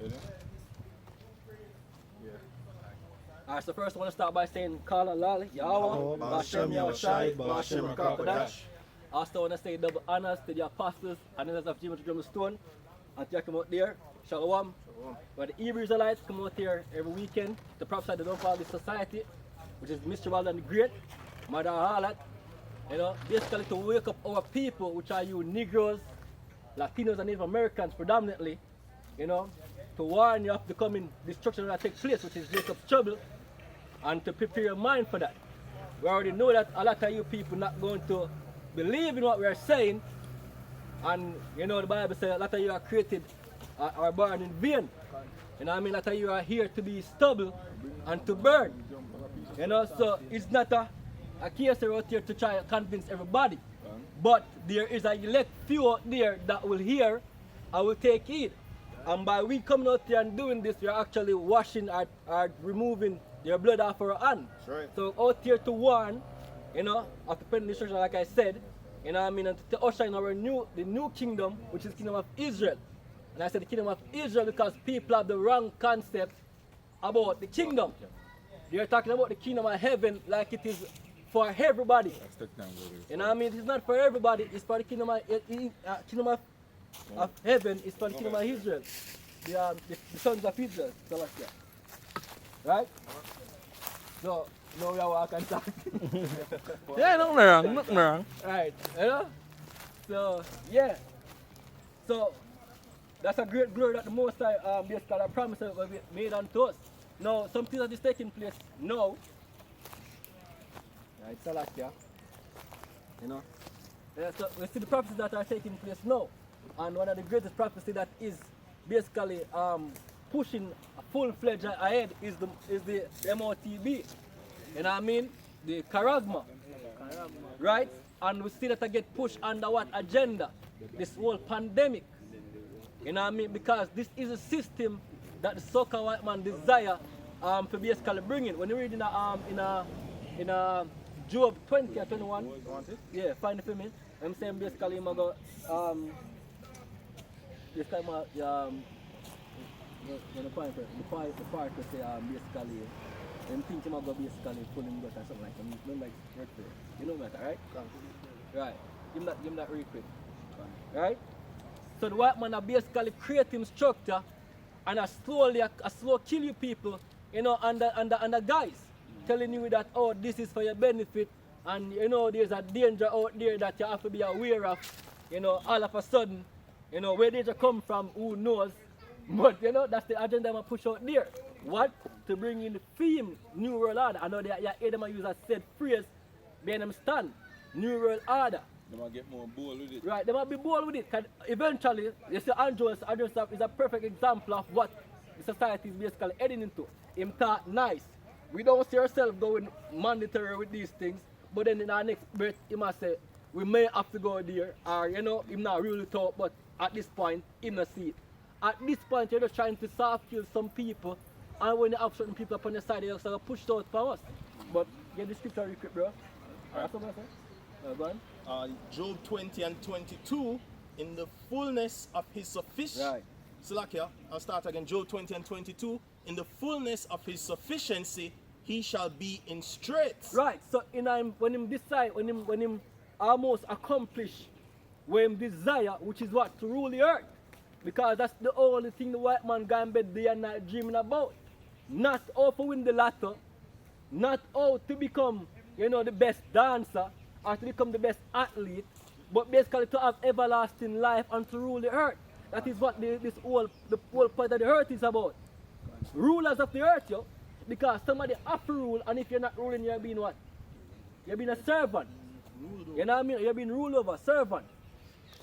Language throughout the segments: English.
You know? Alright, so first I want to start by saying Kala Lali, Yahweh, Bashem Yahushai, Bashem Rakakadash. I also want to say double honors to the apostles and elders of Gmskingstonjamaica and to come out there. Shalom. Where the Hebrew Israelites come out here every weekend to prophesy the downfall of this society, which is Mr. Walden the Great, Mother Harlot. You know, basically to wake up our people, which are you Negroes, Latinos and Native Americans predominantly, you know, to warn you of the coming destruction that takes place, which is Jacob's trouble, and to prepare your mind for that. We already know that a lot of you people not going to believe in what we are saying, and you know the Bible says a lot of you are created are born in vain. You know what I mean? A lot of you are here to be stubble and to burn. You know, so it's not a case out here to try to convince everybody. But there is a elect few out there that will hear and will take heed. And by we coming out here and doing this, we are actually washing or removing their blood off our hand. Right. So out here to warn, you know, of the pending destruction, like I said, you know what I mean, and to usher in the new kingdom, which is the kingdom of Israel. And I said the kingdom of Israel because people have the wrong concept about the kingdom. They are talking about the kingdom of heaven like it is for everybody. You know what I mean? It's not for everybody. It's for the kingdom of heaven. It's for the kingdom of Israel. The sons of Israel. So like that. Right? So, now we are walking talk. Yeah, nothing wrong. Right. You know? So, yeah. So, that's a great glory that the Most High basically a promise that was made unto us. Now, something that is taking place now. Right, Salakia. You know. So we see the prophecies that are taking place now. And one of the greatest prophecy that is basically pushing full-fledged ahead is the MOTB. You know what I mean? The charisma. Right? And we see that I get pushed under what agenda? This whole pandemic. You know what I mean? Because this is a system that the so-called white man desire to basically bring in. When you read in a Job 20 or 21, yeah, find it for me. I'm saying basically I'm go this time the part to say basically I'm thinking I'm going to basically pull him back or something like that. Don't like work for it. You know that, right? Right. Give him that real quick. Right? So the white man basically create him structure and a slow kill you people, you know, under guys telling you that, oh, this is for your benefit, and you know there's a danger out there that you have to be aware of, you know, all of a sudden, you know, where danger come from, who knows, but you know, that's the agenda I'm push out there. What? To bring in the theme, New World Order. I know that you hear them use a said phrase, behind them stand, New World Order. They might get more bold with it. Right, they might be bold with it, because eventually, you see Andrews is a perfect example of what the society is basically heading into. Him thought nice. We don't see ourselves going mandatory with these things, but then in our next breath, he must say, we may have to go there, or you know, him not really talk, but at this point, him not see it. At this point, you're just trying to soft kill some people, and when you have certain people up on the side, they're just pushed out for us. But get the scripture real quick, bro. That's what I say. Go on. Job 20 and 22, in the fullness of his sufficiency. Right. Salakia, I'll start again. Job 20 and 22, in the fullness of his sufficiency, he shall be in straits. Right. So when him decide, when him almost accomplish what him desire, which is what? To rule the earth. Because that's the only thing the white man go in bed day and night dreaming about. Not how to win the lotto, not how to become, you know, the best dancer, or to become the best athlete, but basically to have everlasting life and to rule the earth. That is what the whole part of the earth is about. Rulers of the earth, yo. Because somebody have to rule, and if you're not ruling, you're being what? You're being a servant. You know what I mean? You're being ruled over, servant.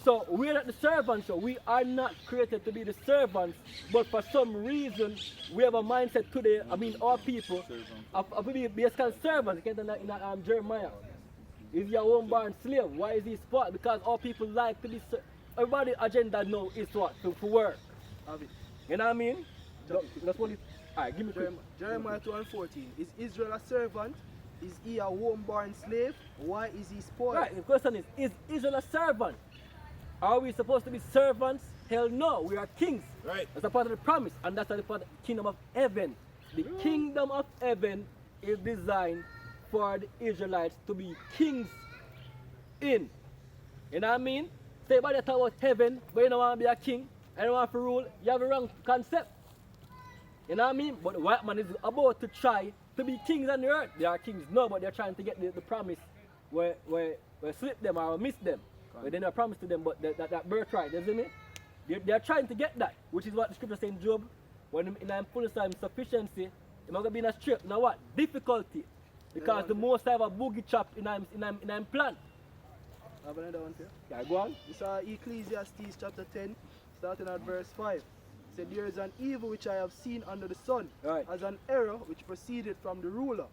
So we're not the servants, so we are not created to be the servants, but for some reason we have a mindset today, I mean our people, of being basically servants. You can't in Jeremiah. Is your own born slave? Why is he spot? Because all people like to be everybody agenda now is what? To work. You know what I mean? That's what it. Alright, give me Jeremiah 2 and 14. Is Israel a servant? Is he a home-born slave? Why is he spoiled? Right, the question is Israel a servant? Are we supposed to be servants Hell no, we are kings. Right. That's a part of the promise, and that's a part of the kingdom of heaven. The kingdom of heaven is designed for the Israelites to be kings in. You know what I mean? Say about the talk about heaven, but you don't want to be a king, and you want to rule, you have a wrong concept. You know what I mean? But the white man is about to try to be kings on the earth. They are kings now, but they're trying to get the promise where slip them or miss them. Where they not promised to them, but that birthright, you see me? They're trying to get that, which is what the scripture says in Job. When in fullness of sufficiency, you're not going to be in a straight. Now what? Difficulty. Because the most I have a boogie chop in I'm plan. I have another one here. Yeah, go on. It's Ecclesiastes chapter 10, starting at verse 5. It said, there is an evil which I have seen under the sun, Right. as an error which proceeded from the ruler.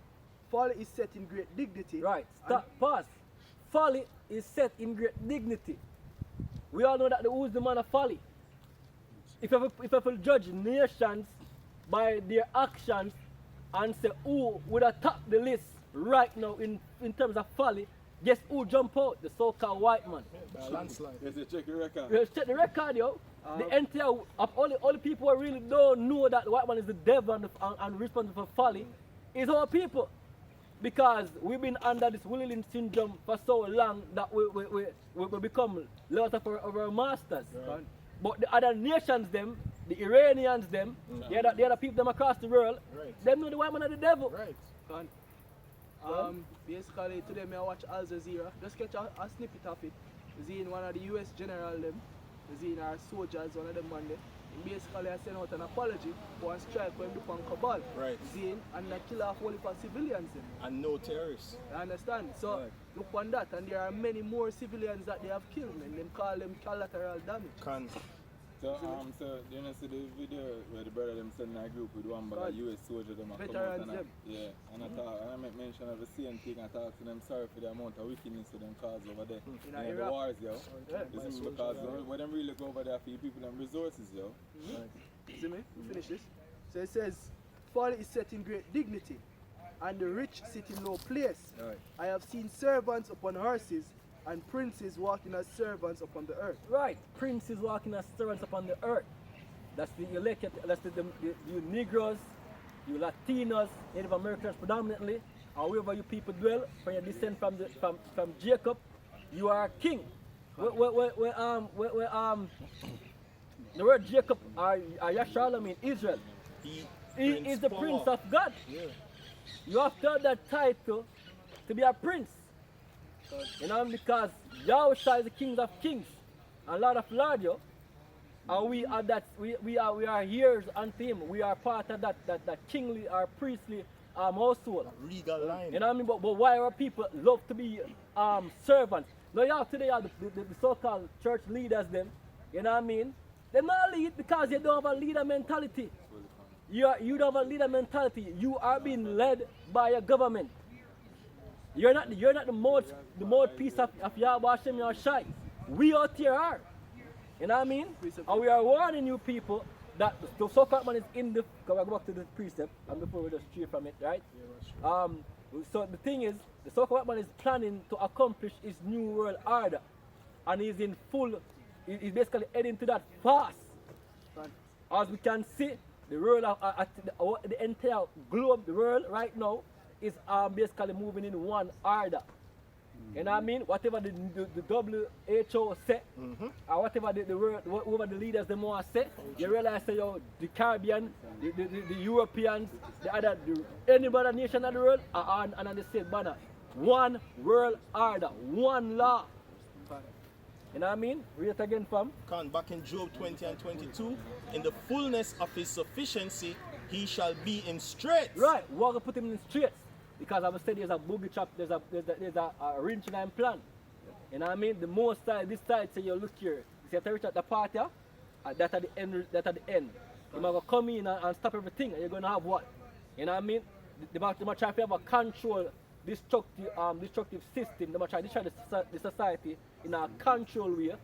Folly is set in great dignity. Right. Stop. Pause. Folly is set in great dignity. We all know that who's the man of folly. If I judge nations by their actions and say who would have topped the list right now in terms of folly, guess who jump out? The so-called white man. Landslide. Yes, you check your record. Let's check the record, yo. The entire of all the people who really don't know that the white man is the devil and responsible for folly is our people. Because we've been under this Willing syndrome for so long that we become lots of our masters. Right. But the other nations, them, the Iranians, them, the other people them across the world, them know the white man are the devil. Right. Basically, today I watch Al Jazeera. Just catch a snippet of it. Seeing one of the US general them, seeing our soldiers, one of them Monday. Basically, I sent out an apology for a strike when they do on Kabul. Right. Seeing and they kill off all the civilians. Them. And no terrorists. I understand. So look on that, and there are many more civilians that they have killed, and them call them collateral damage. So you know, see the video where the brother them send in a group with one bag of US soldiers them a come out Veterans them. and I make mention of the same thing. I talk to them sorry for the amount of wickedness to them cause over there. In The Iraq. wars, yo. Yeah. This is because when them really go over there for you people them resources, yo. See me? We finish this. So it says, folly is set in great dignity, and the rich sit in low place. Right. I have seen servants upon horses, and princes walking as servants upon the earth. Right. Princes walking as servants upon the earth. That's the elected, that's you Negroes, you Latinos, Native Americans predominantly, or wherever you people dwell, from your descent from Jacob, you are a king. The word Jacob are Yasharlam in Israel. He is the prince of God. Yeah. You have to have that title to be a prince. You know, because Yahweh is the king of kings and Lord of lords, yo. And we are that we are heirs unto him. We are part of that kingly or priestly household. Regal line. You know what I mean? But why our people love to be servants? Now you have today the so-called church leaders them, you know what I mean? They not lead because you don't have a leader mentality. You don't have a leader mentality. You are being led by a government. You're not the mouthpiece of Yahweh Hashem Yahshai. We out here are. You know what I mean? And we are warning you people that the so-called man is in the, because I go back to the precept and before we just stray from it, right? So the thing is, the so-called man is planning to accomplish his new world order. And he's in full, he's basically heading to that fast. As we can see, the world, the entire globe, the world right now, is basically moving in one order. You know what I mean? Whatever the WHO say, or whatever the world, whatever the leaders them want to say, you realize that the Caribbean, the Europeans, any other nation of the world are on the same banner. One world order, one law. You know what I mean? Read it again, fam. Back in Job 20 and 22, in the fullness of his sufficiency, he shall be in straits. Right, we're going to put him in straits. Because I said there's a boogie chop, there's a rinse and plan. You know what I mean? The most side, this side say you look here. You see, after reach at the party, that at the end. You're going to come in and stop everything, and you're going to have what? You know what I mean? They might try to have a control, destructive system. They might try to destroy the society in a control way,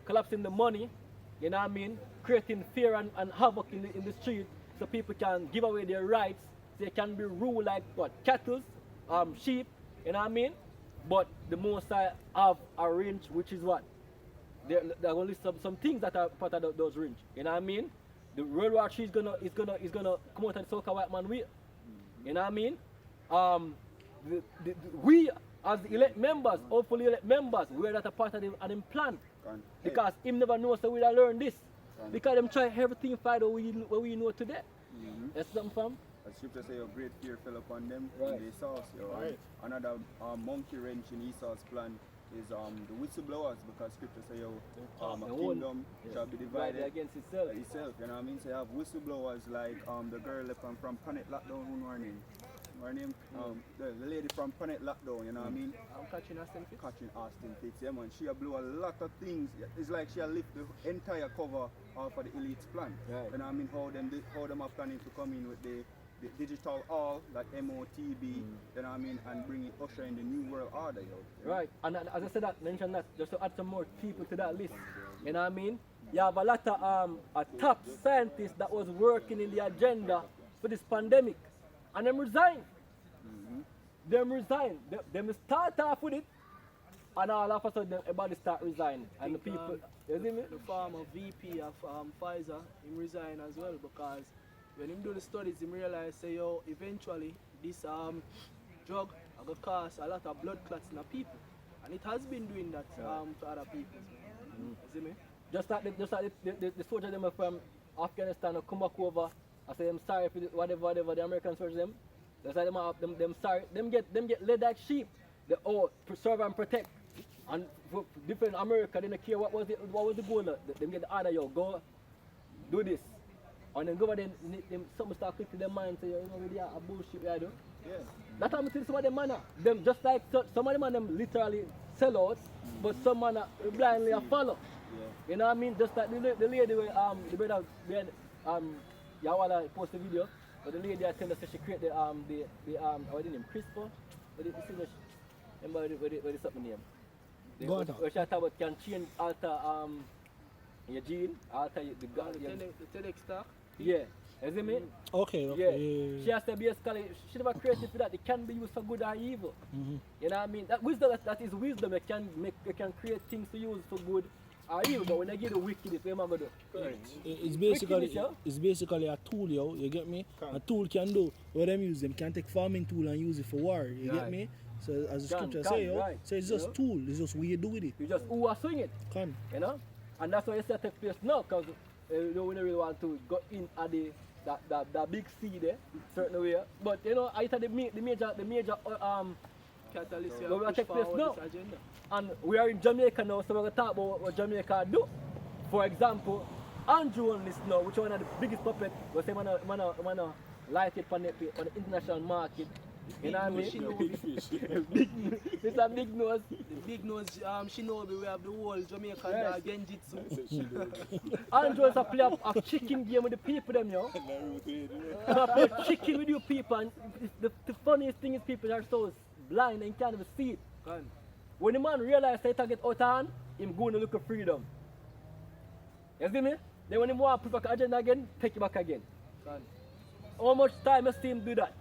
collapsing the money, you know what I mean? Creating fear and havoc in the street so people can give away their rights. They can be ruled like what? Cattle, sheep, you know what I mean? But the most I have arranged, which is what? they're gonna list some things that are part of those range. You know what I mean? The World War III is gonna come out and soak a white man way. You know what I mean? We as the elect members, hopefully elect members, we're not a part of them plan. Because him never knows so we'll learn this. Because them try everything find what we know today. That's something from. As scripture say, your great fear fell upon them Right. in their sauce. Right. Another monkey wrench in Esau's plan is the whistleblowers, because scripture say a the kingdom whole- shall be Divided divided against itself. itself. You know what I mean? So you have whistleblowers like the girl from Planet Lockdown, who know her name? Her name, the lady from Planet Lockdown, you know what I mean? I'm catching Austin Fitz. Catching Austin Fitz, yeah man. She blew a lot of things. It's like she lift the entire cover off of the Elite's plan. Right. You know what I mean? How them are planning to come in with the digital all, like MOTB, you know what I mean, and bring it, usher in the new world order, yo. You know? Right, and as I said that, mention that, just to add some more people to that list. You know what I mean? You have a lot of a top scientists that was working in the agenda for this pandemic, and them resign. Them resign. Them start off with it, and all of a sudden everybody start resigning. And the people, you see me? The former VP of Pfizer, him resign as well, because when him do the studies, him realize say yo, eventually this drug will cause a lot of blood clots in the people, and it has been doing that to other people. You see me? Just like the soldiers them from Afghanistan who come back over. I say I'm sorry for whatever the American soldiers them. That's why them sorry. Them get led like sheep. They all preserve and protect. And for different America, they don't care what was the goal. Them get the order, yo, go do this. And then go over then something start clicking their mind, say, you know, really a bullshit we do. Yeah. That's how I tell some of them man, them just like some of them man them literally sell out, but some man blindly a follow. Yeah. You know what I mean? Just like the lady where the brother when Yawala post the video, but the lady I tell us that she create the what is name? CRISPR? What is it? Remember what is something name? Go on. Where she talk about can change alter your gene, alter the The TEDx talk. yeah. You see me? Okay, Yeah. okay. She has to be a scholar. She never created for that. It can be used for good or evil. You know what I mean? That wisdom, that is wisdom. You can create things to use for good or evil. But when I get the wickedness, what am I gonna do? It's Wickedness, yo. basically a tool, yo. You get me? A tool can do what them use. Them can take farming tool and use it for war. You get Right. me? So as the Can, scripture say, yo, right. so it's just Yeah. tool. It's just what you do with it. You just who are swing it. Can. You know? And that's why you see it take place now, because you don't really want to go in at the big C there, certain way. But you know, I thought the major Catalyst But we here take push place forward now. this agenda. and we are in Jamaica now, so we're gonna talk about what Jamaica do. For example, Andrew on this now, which one of the biggest puppet, we say wanna light it on the international market. You know what I mean? It's a big nose. The big nose, Shinobi, we have the whole Jamaican Yes. Genjitsu. Andrew is a player of chicken game with the people them, yo. I play chicken with you people, and the funniest thing is people are so blind and can't even see it. Can. When the man realized that he get out of hand, him going to look for freedom. You see me? Then when he want to put back agenda again, take it back again. Can. How much time you see him do that?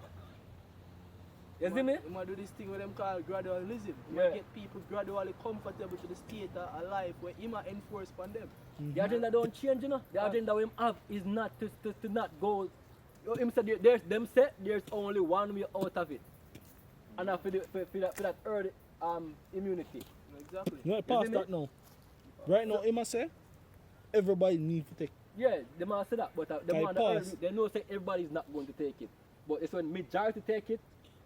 You see me? We might do this thing with them called gradualism. We Yeah. might get people gradually comfortable to the state of life where he might enforce upon them. The agenda don't change, you know. The agenda we have is not to not go. Him said there's only one way out of it, and for that early immunity. Exactly. You know, past me? that now. Right now, he must say, everybody need to take. Yeah, they must say that, but the Can I man pause? they know say everybody's not going to take it. But it's when majority take it,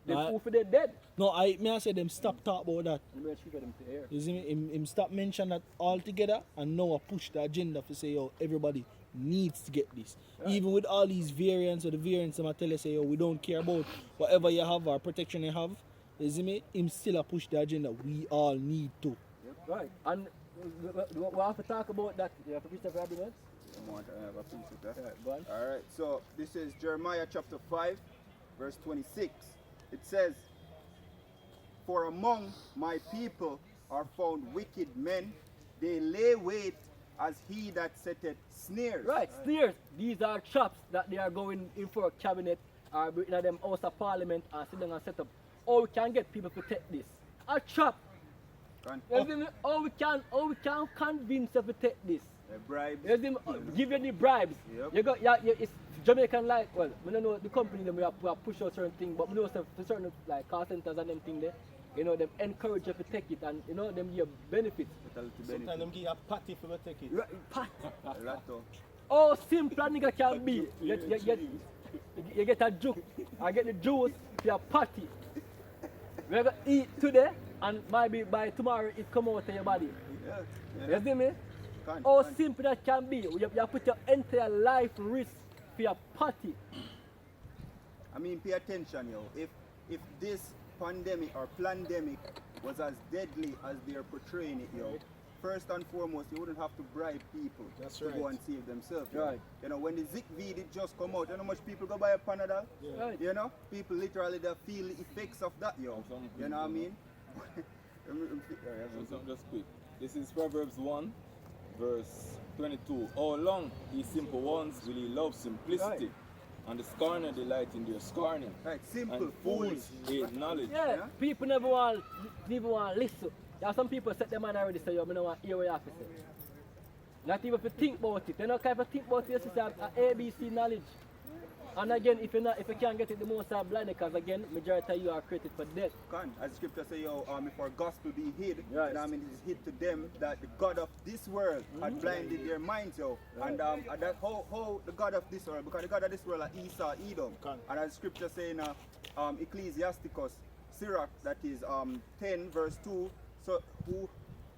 they Right. proof they're dead. No, I say them stop talk about that. And we're shooting them to air. You see me? Him stop mention that altogether, and now I push the agenda to say, yo, everybody needs to get this. Right. Even with all these variants or the variants, I tell you, say, yo, we don't care about whatever you have or protection you have. You see me? Him still a push the agenda. We all need to. Right. And we have to talk about that. You have to preach the arguments. I want to have a piece of that. Yeah, go on. Alright, so this is Jeremiah chapter 5, verse 26. It says, "For among my people are found wicked men, they lay wait as he that setteth snares." Right, snares. These are traps that they are going in for a cabinet or in them house of parliament and sit down and set up. Or we can get people to take this. A trap. Can You see me? How we can convince you to take this? bribe. You see me? Give you the bribes. Yep. You got, yeah, it's Jamaican like, well, we don't know the company them we have push out certain things, but we know some for certain like call centers and them thing there, you know, them encourage you to take it and you know them give benefits. Sometimes them give you a patty for you take it. Pat. A lot of. How simple a nigga can be. You get a juke, I get the juice for your patty. We're gonna eat today and maybe by tomorrow it come out of your body. Yeah. You see me? Can, How can. simple that can be. You put your entire life risk for your party. I mean, pay attention, yo. If this pandemic or pandemic was as deadly as they're portraying it, yo, first and foremost, you wouldn't have to bribe people That's to go right. and save themselves. yo. Right. You know, when the Zik V did just come out, you know how much people go buy a Panadol? Yeah. Right. You know, people literally they feel the effects of that, yo. You know what I mean? Just quick. This is Proverbs 1, verse 22. How long, ye simple ones, will ye love simplicity? Right. And the scorner delight in their scorning. Right, simple, And fools hate knowledge. Yeah, Yeah. people never want listen. There are some people set their mind already say, yo, I don't want to hear what you have to say. Not even if you think about it. They don't care if you think about it, it's ABC knowledge. And again, if you can't get it, the most are blind because again, majority of you are created for death. Can, as the scripture say, yo, if our gospel be hid, Right. you know what I mean, it is hid to them that the God of this world had blinded their minds, yo. And that how the God of this world, because the God of this world are Esau, Edom. Can. And as the scripture say in Ecclesiasticus, Sirach, that is 10 verse 2, so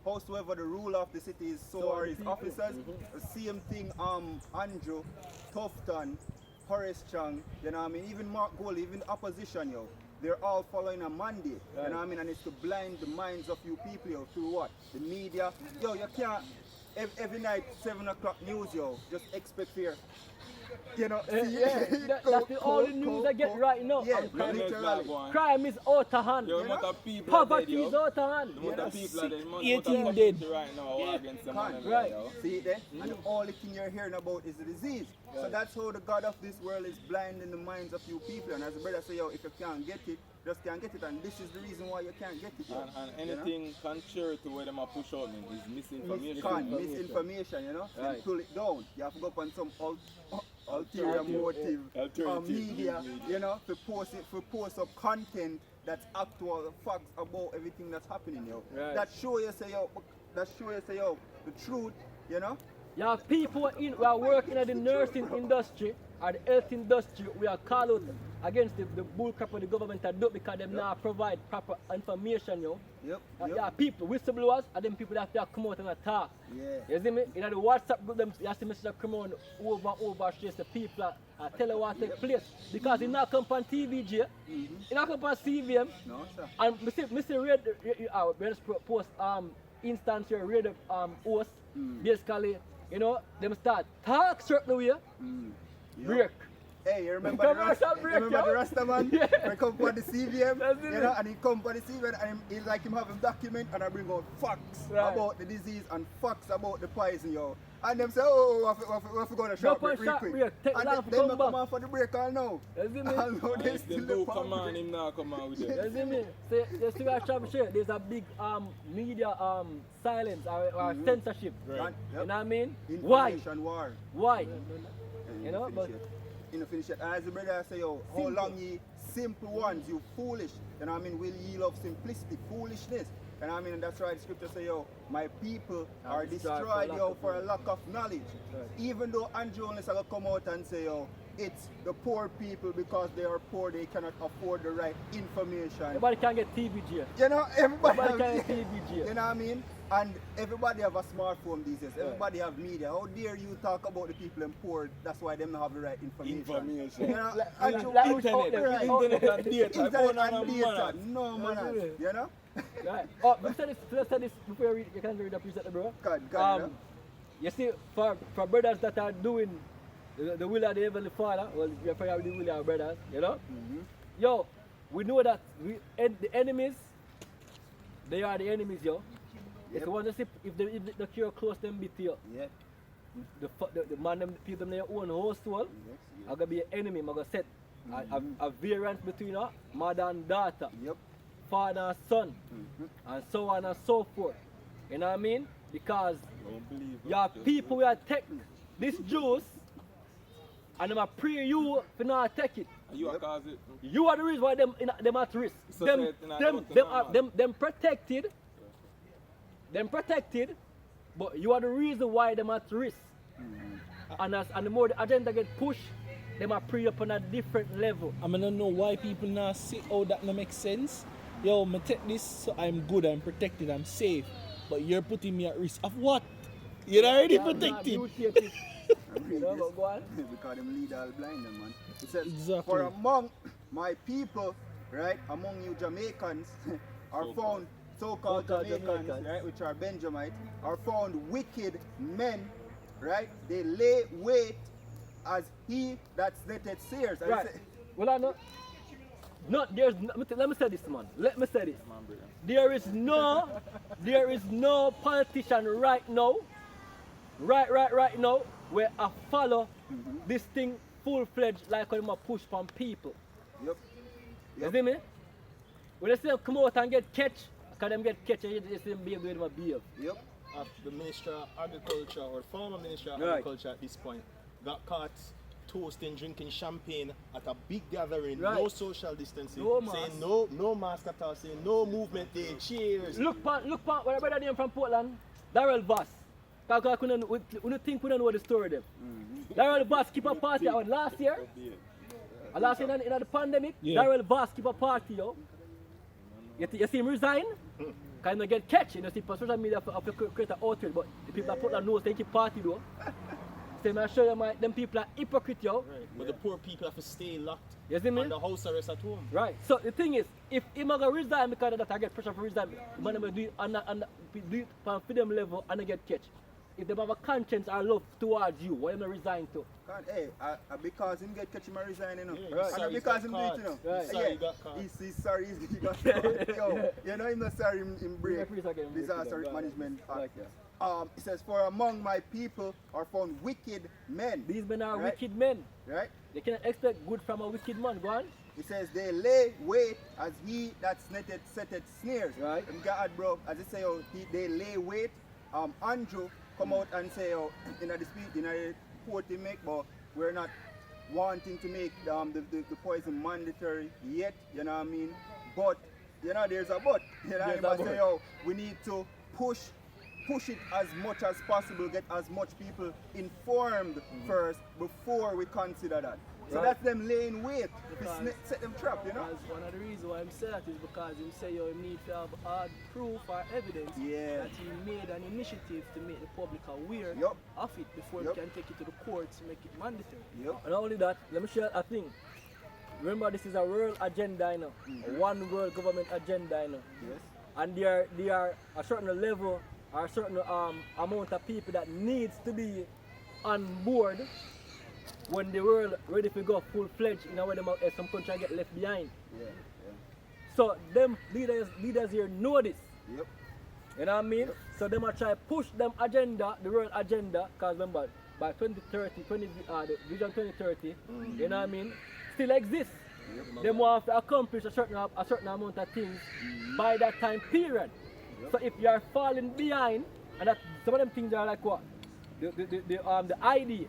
howsoever the ruler of the city is, so are his officers. The same thing, Andrew, Tufton, Horace Chang, you know what I mean, even Mark Gold, even opposition, yo, they're all following a mandate, you know what I mean, and it's to blind the minds of you people, yo, through what? The media. Yo, you can't, every night, 7 o'clock news, yo, just expect fear. You know, That's the only news I get right now. Yeah, And crime, literally. crime is out of hand. The amount of people are dead, Poverty is yo. out of hand. The amount of people are dead. The amount 18 of dead. people right now are against the man. Right. yo. See it there? And the only thing you're hearing about is the disease. So that's how the God of this world is blinding the minds of you people. And as the brother say, yo, if you can't get it, just can't get it. And this is the reason why you can't get it. Yo. And You know? anything contrary to what them are push out mean is misinformation. Misinformation, you know? Right. And pull it down. You have to go up on some ulterior motive Alternative media, media. you know, to post up content that's actual facts about everything that's happening, yo. Right. That show you say, yo, the truth, you know? You have people who are working at the nursing industry or the health industry. We are called out against the bull crap of the government to do because them not provide proper information, yo. Yep. There are people, whistleblowers, and them people that have to come out and attack. Yeah. You see me? In the WhatsApp group, them, you have to message that come on over and over, chase the people and tell them what take place. Because it not come on TVG, it not come on CVM. No, sir. And Mr. Red post instance here, Red host, basically, you know, them start talk certain way, break. Hey, you remember Come the on, Rasta, some break, remember yo. the Rasta man? Yeah. When he come for the CVM, That's you it. know, and he come for the CVM and he's like him have a document and I bring out facts Right. about the disease and facts about the poison, yo. And them say, oh, we have to go on a short Go on break real short quick. break, take And long then to come they back. come on for the break all now. You see me? All now And they if still they do the come on, him now come on with them. You see me? So, you see what I'm share? There's a big media silence or censorship. Right. You know what I mean? Information war. Why? And You know, finish but- it. You know, finish it. And as the brother say, yo, how Simple. long ye simple ones, you foolish. You know what I mean? Will ye love simplicity, foolishness? You know what I mean? And that's why the scripture say, yo, my people are destroyed, yo, for a lack of knowledge. Right. Even though Andrew only going to come out and say, yo, it's the poor people because they are poor, they cannot afford the right information. Everybody can get TVG. You know, everybody Everybody have, can get TVG. you know what I mean? And everybody have a smartphone these days. Everybody have media. How dare you talk about the people in poor? That's why them don't have the right information. You know, Andrew, like Andrew- internet. right. Internet and data. Internet Phone and and data. manners. No manners. You know? Right. Oh, let's say this before you read. You can read the precept, bro. God, You see, for brothers that are doing the will of the Heavenly Father, well, you're probably the will of our brothers, you know? Yo, we know that the enemies, they are the enemies, yo. It's the one to see if the cure close them bit to you. Yeah. The man them people them their own household, I'm gonna be an enemy, I'm gonna set a variance between her mother and daughter. Yep. father and son, and so on and so forth. You know what I mean? Because Don't believe it. your Just people will take this juice and them a pray you for not take it. and you are cause it. You are the reason why them at risk. So Them say it in a them lot of them, are, normal. them protected. Them protected, but you are the reason why them at risk. And the more the agenda get pushed, them are pre up on a different level. I mean, I don't know why people now see how that no make sense. Yo, me take this, so I'm good, I'm protected, I'm safe. But you're putting me at risk of what? You're already protected. You know, but go on. Because them lead all blind them, man. It says, Exactly. for among my people, right, among you Jamaicans, are found so-called So-called Jamaicans, Jamaicans. right, which are Benjamites, are found wicked men, right? They lay wait as he that netted seers. And it Right. say- Well, I know. Let me say this, man. Let me say this. Man, brother. There is no politician right now, right now, where I follow this thing full-fledged like when I push from people. Yep. You see me? When they say come out and get catch, because them get catch and you see them behave the way they behave. Yep. The Minister of Agriculture, or former Minister of Right. Agriculture at this point, got caught toasting, drinking champagne at a big gathering, Right. no social distancing, No mask. saying no mask at all, saying no movement day, cheers. Look, what a brother name from Portland, Darrell Voss. Because we don't think we don't know the story of them. Darrell Voss keep a party out last year. Last year in the pandemic, Yeah. Darrell Voss keep a party, yo. You see him resign? Kind of get catch, you know, see, for social media of create an outrage, but the people that put that nose, they keep party though. So I show you, them people are hypocrite, yo. Right. But the poor people have to stay locked You see me? under house arrest at home. Right. So the thing is, if him going to resign because of that, I get pressure for resign, man, I'm going to do it do it from freedom level and I get catch. If they have a conscience or love towards you, why am I resign to? Hey, because him get catch him a resign, you know. Yeah, Right. he's sorry And he because got him do it, you know. caught. Right. He's sorry he got caught. He's sorry he got caught. Yo, you know him not sorry him break Yeah, please again, break disaster it down. management act. Like that. It says, for among my people are found wicked men. These men are Right. wicked men. Right? They cannot expect good from a wicked man. Go on. It says they lay wait as he that setted snares. Right. Them God, bro, as they say, they lay wait. Andrew come out and say, in the speech, in the report they make, but we're not wanting to make the poison mandatory yet. You know what I mean? But you know, there's a but. You know, There's him a a but. say, we need to push it as much as possible, get as much people informed first before we consider that. So Right. that's them laying wait to Because- set them trap, you know? As one of the reasons why I'm saying that is because him say you need to have hard proof or evidence Yeah. that he made an initiative to make the public aware Yup. of it before Yup. we can take it to the courts to make it mandatory. Yep. And not only that, let me share a thing. Remember, this is a world agenda, you know. One world government agenda, you know. Yes. And there are a certain level or a certain amount of people that needs to be on board when the world ready to go full-fledged in a way some country get left behind. Yeah. So them leaders here know this. Yep. You know what I mean? So them are try push them agenda, the world agenda, because remember by 2030, the Vision 2030, you know what I mean, still exists. Them want to accomplish a certain amount of things by that time period. So if you are falling behind, and that some of them things are like what? The ID,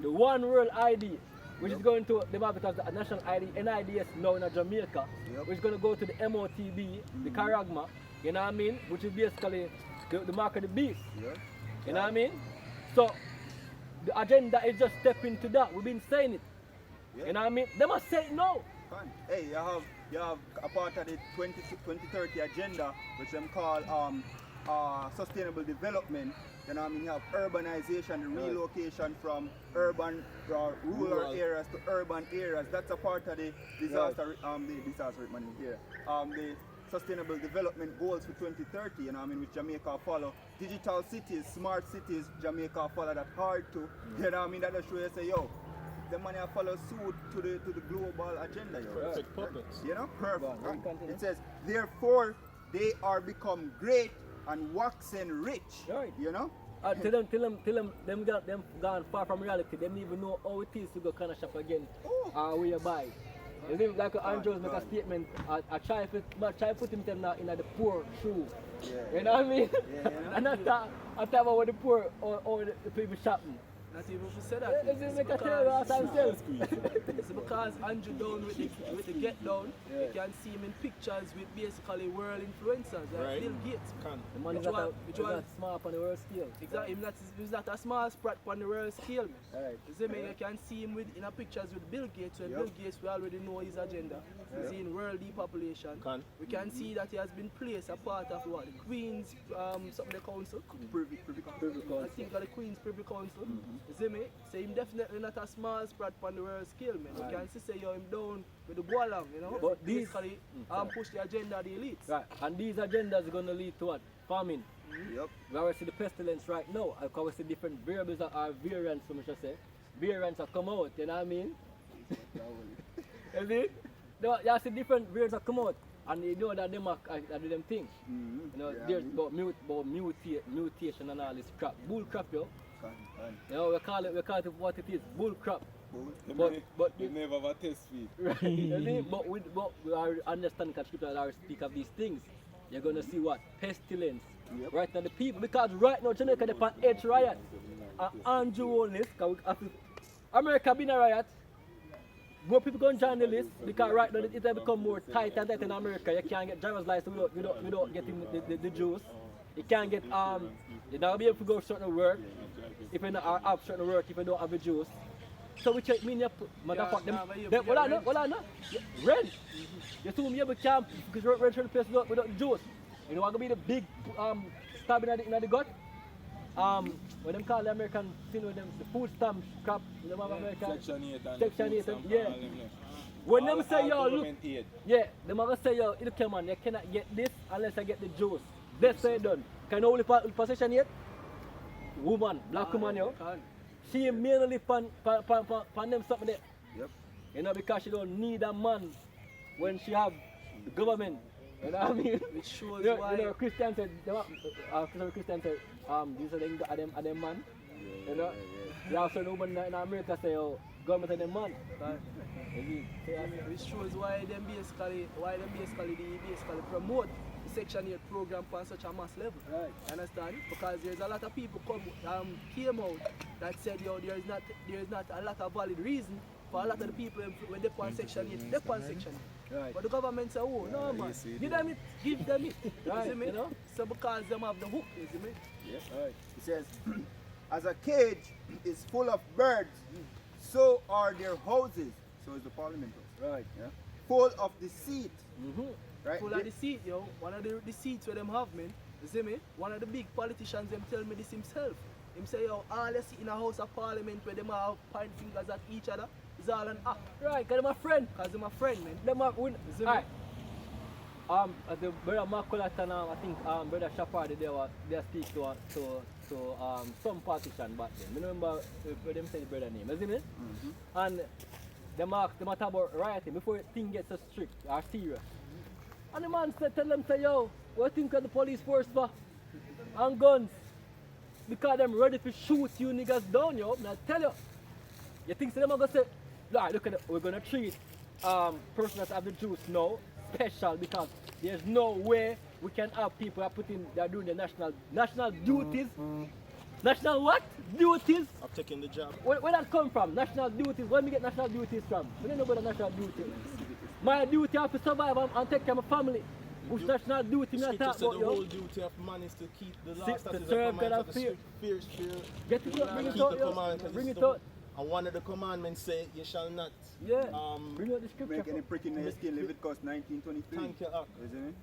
the one world ID, which is going to the because the national ID, NIDS now in Jamaica, Yep. which is going to go to the MOTB, the Caragma, you know what I mean, which is basically the mark of the beast. Yeah. You know what I mean? So the agenda is just step into that. We've been saying it. Yeah. You know what I mean? They must say it now. Fine. Hey, you have a part of the 2030 agenda, which them call sustainable development. You know what I mean? You have urbanization, the relocation from urban rural areas to urban areas. That's a part of the disaster management here. The sustainable development goals for 2030, you know what I mean, which Jamaica follow. Digital cities, smart cities, Jamaica follow that hard too. You know what I mean? That just show you say, yo, the money follow suit to the global agenda, yo. Perfect puppets. You know, perfect. Go on, Right. continue. It says, therefore they are become great and waxing rich. Right. You know? Tell them gone far from reality. They don't even know how it is to go kind of shop again. Oh. Or where you buy. You see, like Andrews make a statement, I try to put him in the poor shoe. Yeah. You know what I mean? Yeah, yeah. And I talk about what the poor or the people shopping. Not even if you say that. It's make a tell us ourselves. It's because Andrew down with the get down, you can see him in pictures with basically world influencers like Right. Bill Gates. The man is not smart on the world scale. Exactly, he's not a small sprat on the world scale, man. Right. You see, man, you can see him in a pictures with Bill Gates, when Yep. Bill Gates, we already know his agenda. He's in world depopulation. We can see that he has been placed a part of what? The Queen's, something the council? Privy I think of the Queen's Privy Council. You see me? So him definitely not a small sprat on the world scale, man. You can see say yo him down with the go along, you know. But these- basically push the agenda of the elites. Right. And these agendas are going to lead to what? Famine. Yep. We already see the pestilence right now. I can see different variables that are variants, so I should say. Variants have come out, you know what I mean? You see? You see different variants have come out. And you know that them are do them things. You know, Yeah, there's about mutation and all this crap. Bull crap, yo. Can. You know, we call it what it is, bull crap. Bull. But you never have a test feed. right, you see? But we are understanding that scripture that speak of these things. You're gonna see what? Pestilence. Yep. Right now the people, because right now Jamaica they're on edge riot. Andrew on this, because America been a riot. More people going to join the list because right now it has become more tight and tight in America. You can't get driver's license without getting the juice. You can't get you're not gonna be able to go to certain work if you don't have certain work if you don't have the juice. So we check mean you motherfucker them. What I know? Rent. You told me you can't rent certain place without the juice. You know what gonna be the big stabbing in the gut? What them call the American thing with them, the food stamp crap, you know American Section 8 and Section the 8, food stamp yeah. and all them there. When All- them say all yo look, government aid. yeah, them are gonna say yo, look here man, you cannot get this unless I get the juice. That's say done. Can you only for Section 8? Woman, black woman yo. She mainly pan them something there. Yep. You know, because she don't need a man when she have the government. You know what I mean? Which shows You why know, Christian said, Christian said, these are them man. You know? You also know when in America say, oh, government and them man. which shows why them basically promote the Section 8 program on such a mass level. Right. Understand? Because there's a lot of people came out that said yo there is not a lot of valid reason for a lot of the people when they on Section 8, they on Section 8. Right. But the government say, oh no man, give them it. You see me? You know? So because them have the hook, you see me? Right. It says, as a cage is full of birds, so are their houses. So is the parliament house. Right. Yeah. Full of deceit. Right? Full of deceit, yo. One of the deceits where them have, man. You see me? One of the big politicians them tell me this himself. Him say, yo, all you see in a house of parliament where them have point fingers at each other is all an act. Right, because they're my friend. Because they're my friend, man. Them are win. See me? Alright. The brother Macolat and I think brother Shapard they speak to some politician back then. I remember them say the brother name, isn't it? And them talk about rioting before things get so strict or serious. And the man said, tell them say, yo, what do you think of the police force for? And guns. Because them ready to shoot you niggas down, yo. Now tell you. You think so them are gonna say, right, look at it, we're gonna treat person that have the juice now special because there's no way we can have people that are doing the national duties. National what? Duties? I'm taking the job. Where that come from? National duties. Where me get national duties from? We don't know about the national duties. My duty is to survive and take care of my family. Which national duty me I Scripture talk said about, the yo? whole duty of man is to keep the law, To statutes, serve and God commandments and of the fear. spirit. Get it up, bring it Keep out, the yo. commandments. Bring it the- out. And one of the commandments say, you shall not. Yeah. Bring out the scripture. Make any prick in their skin, Leviticus 19:23. Thank you, Ak. Isn't it?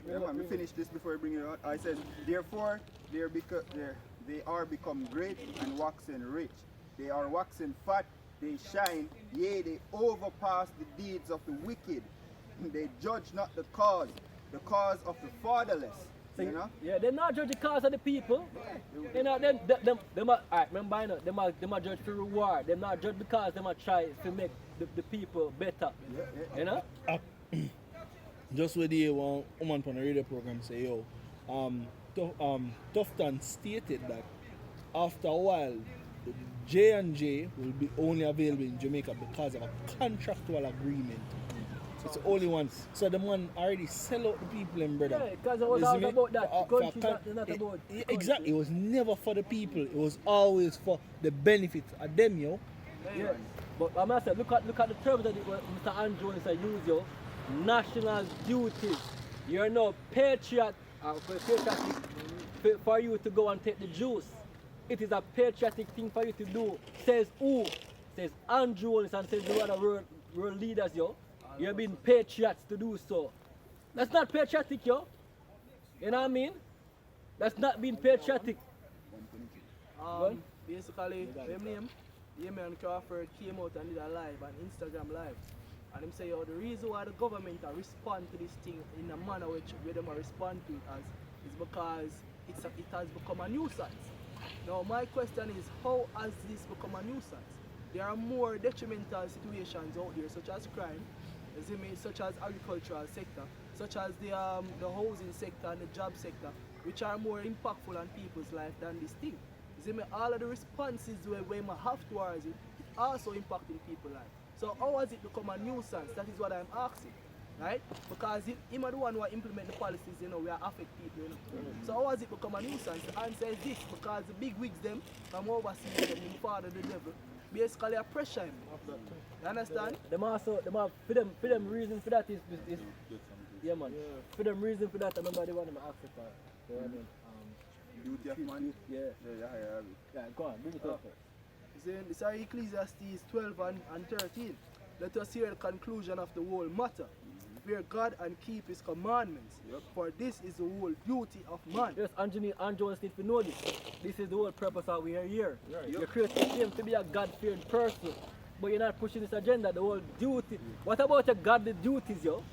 Yeah, man, we finish this before we bring it out. I says, therefore, they are become great and waxen rich. They are waxen fat, they shine, yea, they overpass the deeds of the wicked. They judge not the cause of the fatherless. You know? Yeah, they're not judge the cause of the people. You know, them are, alright, remember, you know, them are judge for reward. They're not judge because they are try to make the people better. You know? Just with the one woman on the radio program say, yo, Tufton stated that after a while, the J&J will be only available in Jamaica because of a contractual agreement. It's the only one. So the man already sell out the people in, brother. Yeah, because it was You see always me? about that. For Country, not about the exactly. It was never for the people. It was always for the benefit of them, yo. Yeah. But I must say, look at the terms that Mr. Andrew is using, yo. National duties. You're no patriot for you to go and take the juice. It is a patriotic thing for you to do. Says who? Says Andrew and says the other world leaders, yo. You're being patriots to do so. That's not patriotic, yo. You know what I mean? That's not being patriotic. Basically, him name, Yemen Crawford came out and did a live, an Instagram live. And him say, yo, the reason why the government respond to this thing in a manner which where them respond to it as is because it has become a nuisance. Now my question is, how has this become a nuisance? There are more detrimental situations out there, such as crime, such as agricultural sector, such as the housing sector and the job sector, which are more impactful on people's life than this thing. All of the responses we have towards it also impacting people's life. So how has it become a nuisance? That is what I'm asking, right? Because him are the one who implement the policies, we are affect people, So how has it become a nuisance? The answer is this, because the big wigs them from overseas them in father the devil, basically a pressure him. You understand? For them reason for that is yeah, man. Yeah. For them reason for that, I remember the one I'm asking for. You know what I mean? Duty of man. Yeah. Yeah, go on, bring it up. This is Ecclesiastes 12 and 13. Let us hear the conclusion of the whole matter. Fear God and keep his commandments. For this is the whole duty of man. Yes, Anthony and Jones need to know this. This is the whole purpose that we are here. Right. You're creating him to be a God-fearing person, but you're not pushing this agenda, the whole duty. What about your godly duties, yo?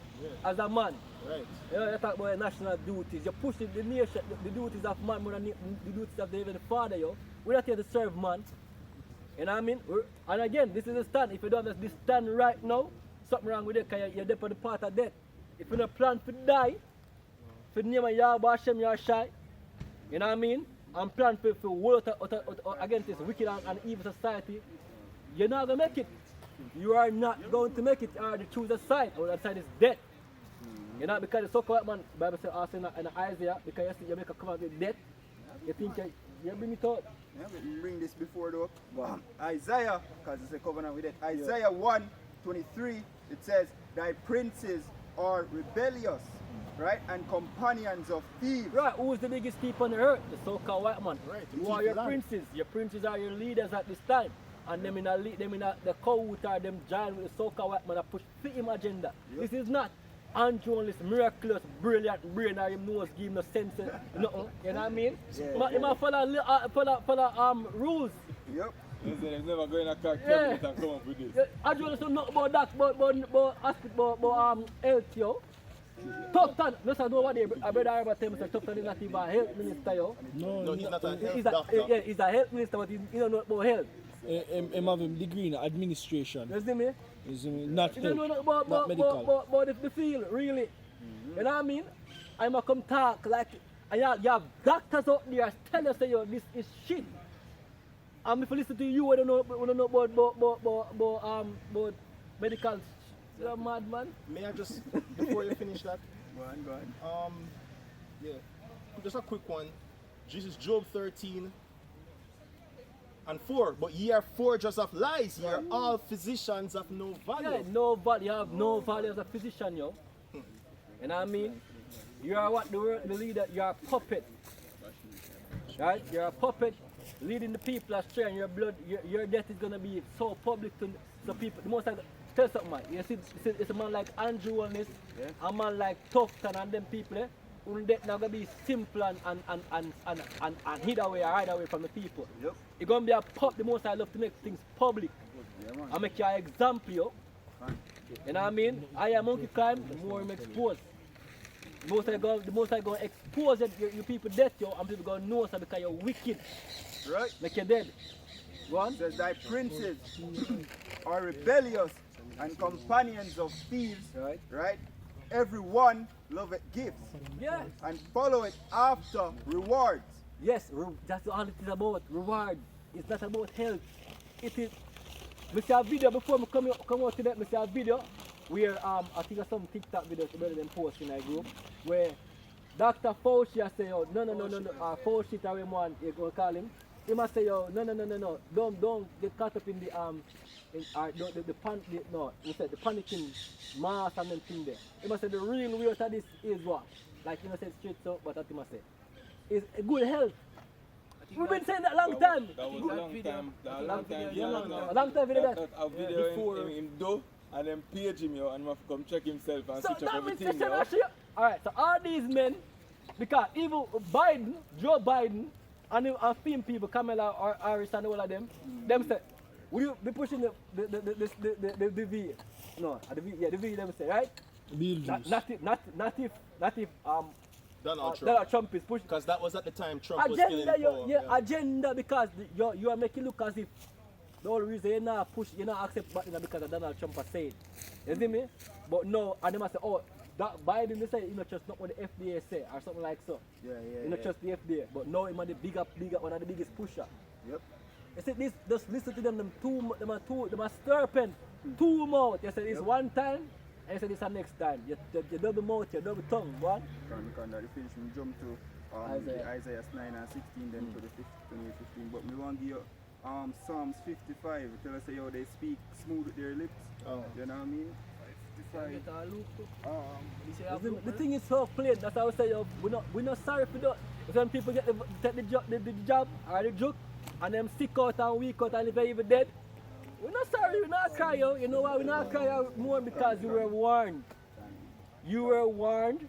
As a man? Right. You talk about your national duties. You're pushing the nation, the duties of man more than the duties of the Heavenly Father, yo. We're not here to serve man. You know what I mean? And again, this is a stand. If you don't have this stand right now, something wrong with it because you're there for the part of death. If you don't plan to die, for the name of Yahweh Hashem Yahshai, you know what I mean? And plan for work against this wicked and evil society, you're not going to make it. You are not going to make it. You are to choose a side, or that side is death. You know, because the so-called man, the Bible says also in Isaiah, because you make a covenant with death, you think you bring it out. Yeah, we bring this before though. Isaiah, because it's a covenant with it. Isaiah 1:23, it says, thy princes are rebellious, right? And companions of thieves. Right, who's the biggest thief on the earth? The so-called white man. Right. Who are your princes? Your princes are your leaders at this time. And them in the court are them giant with the so-called white man that push for him agenda. This is not Andrew miraculous, brilliant brain or him nose give him no sense. Nothing. You know what I mean? He might follow rules. Yep. There's never going to crack cabinet and come up with this. I don't know nothing about that, but health, yo. Topton, listen, know what they brother ever tell me, Topton is not even a health minister, yo. No, he's not a health He's doctor. Yeah, he's a health minister, but he don't know about health. He have a degree in administration. You see me? Not You don't know health, nothing not medical. about the field, really. You know what I mean? I'm going to come talk like, and you have doctors out there tell us, yo, this is shit. And if I listen to you, I don't know about medical. You're a madman. May I just, before you finish that? Go on. Yeah. Just a quick one. Jesus, Job 13 and 4. But ye are forgers of lies. Ye are all physicians of no value. Yeah, no value. You have no value as a physician, yo. You know what I mean? You are what the leader. You are a puppet. Right? You're a puppet leading the people astray, and your blood, your death is gonna be so public to the people. The most tell something, man. You see, it's a man like Andrew on this, a man like Tufton and them people, who death now gonna be simple and hid away or hide away from the people. Yep. It's gonna be a the most I love to make things public. I make you an example, yo. You know what I mean? I am monkey climb, the more I'm exposed. The most I go expose your people death, yo, and people gonna know so because you're wicked. Right. Make you dead. Go on. It says thy princes are rebellious and companions of thieves. Right. Everyone loveth gifts. Yeah. And follow it after rewards. Yes, that's all it is about. Reward. It's not about health. it is. We see a video before me come out today. We see a video where I think of some TikTok videos the brother them post in a group where Dr. Fauci I say, oh, no, Fauci or him one, you go call him. He must say, oh, no, don't get caught up in the he said the panicking mass and them thing there. He must say the real way out of this is what? Like he must say straight so, but that he must say. Is good health. We've been saying that a long time. That was a long time. A long time video that. A video him do and then page him yo, and he have to come check himself and So switch up that means everything. they say, alright, so all these men, because even Biden, Joe Biden, and film people, Kamala or Harris and all of them, them say, will you be pushing the V? No, the V them say, right? Beetlejuice. Not if Donald Trump is pushing. Because that was at the time Trump was still in power. Agenda, because you are making look as if the whole reason you're not accept Biden because of Donald Trump has said. You see me? But no, and they must say, oh, that Biden they say, you know, just not what the FDA say or something like so. You know, just the FDA. But no, him are the bigger, one of the biggest pusher. Yep. You see, this, just listen to them are serpent, two mouth. You say this one time, and you say this the next time. You double mouth, you double tongue, what? Can that finish me jump to Isaiah 9 and 16 then to the 15. But me want to give you Psalms 55. It tell us how they speak smooth with their lips. You know what I mean? 55. The thing is so plain. That's how I say we're not sorry for that. When people take the job or the joke and them sick out and weak out and if they're even dead, we're not sorry, we're not crying out. You know why we're not crying out more? Because you were warned. You were warned.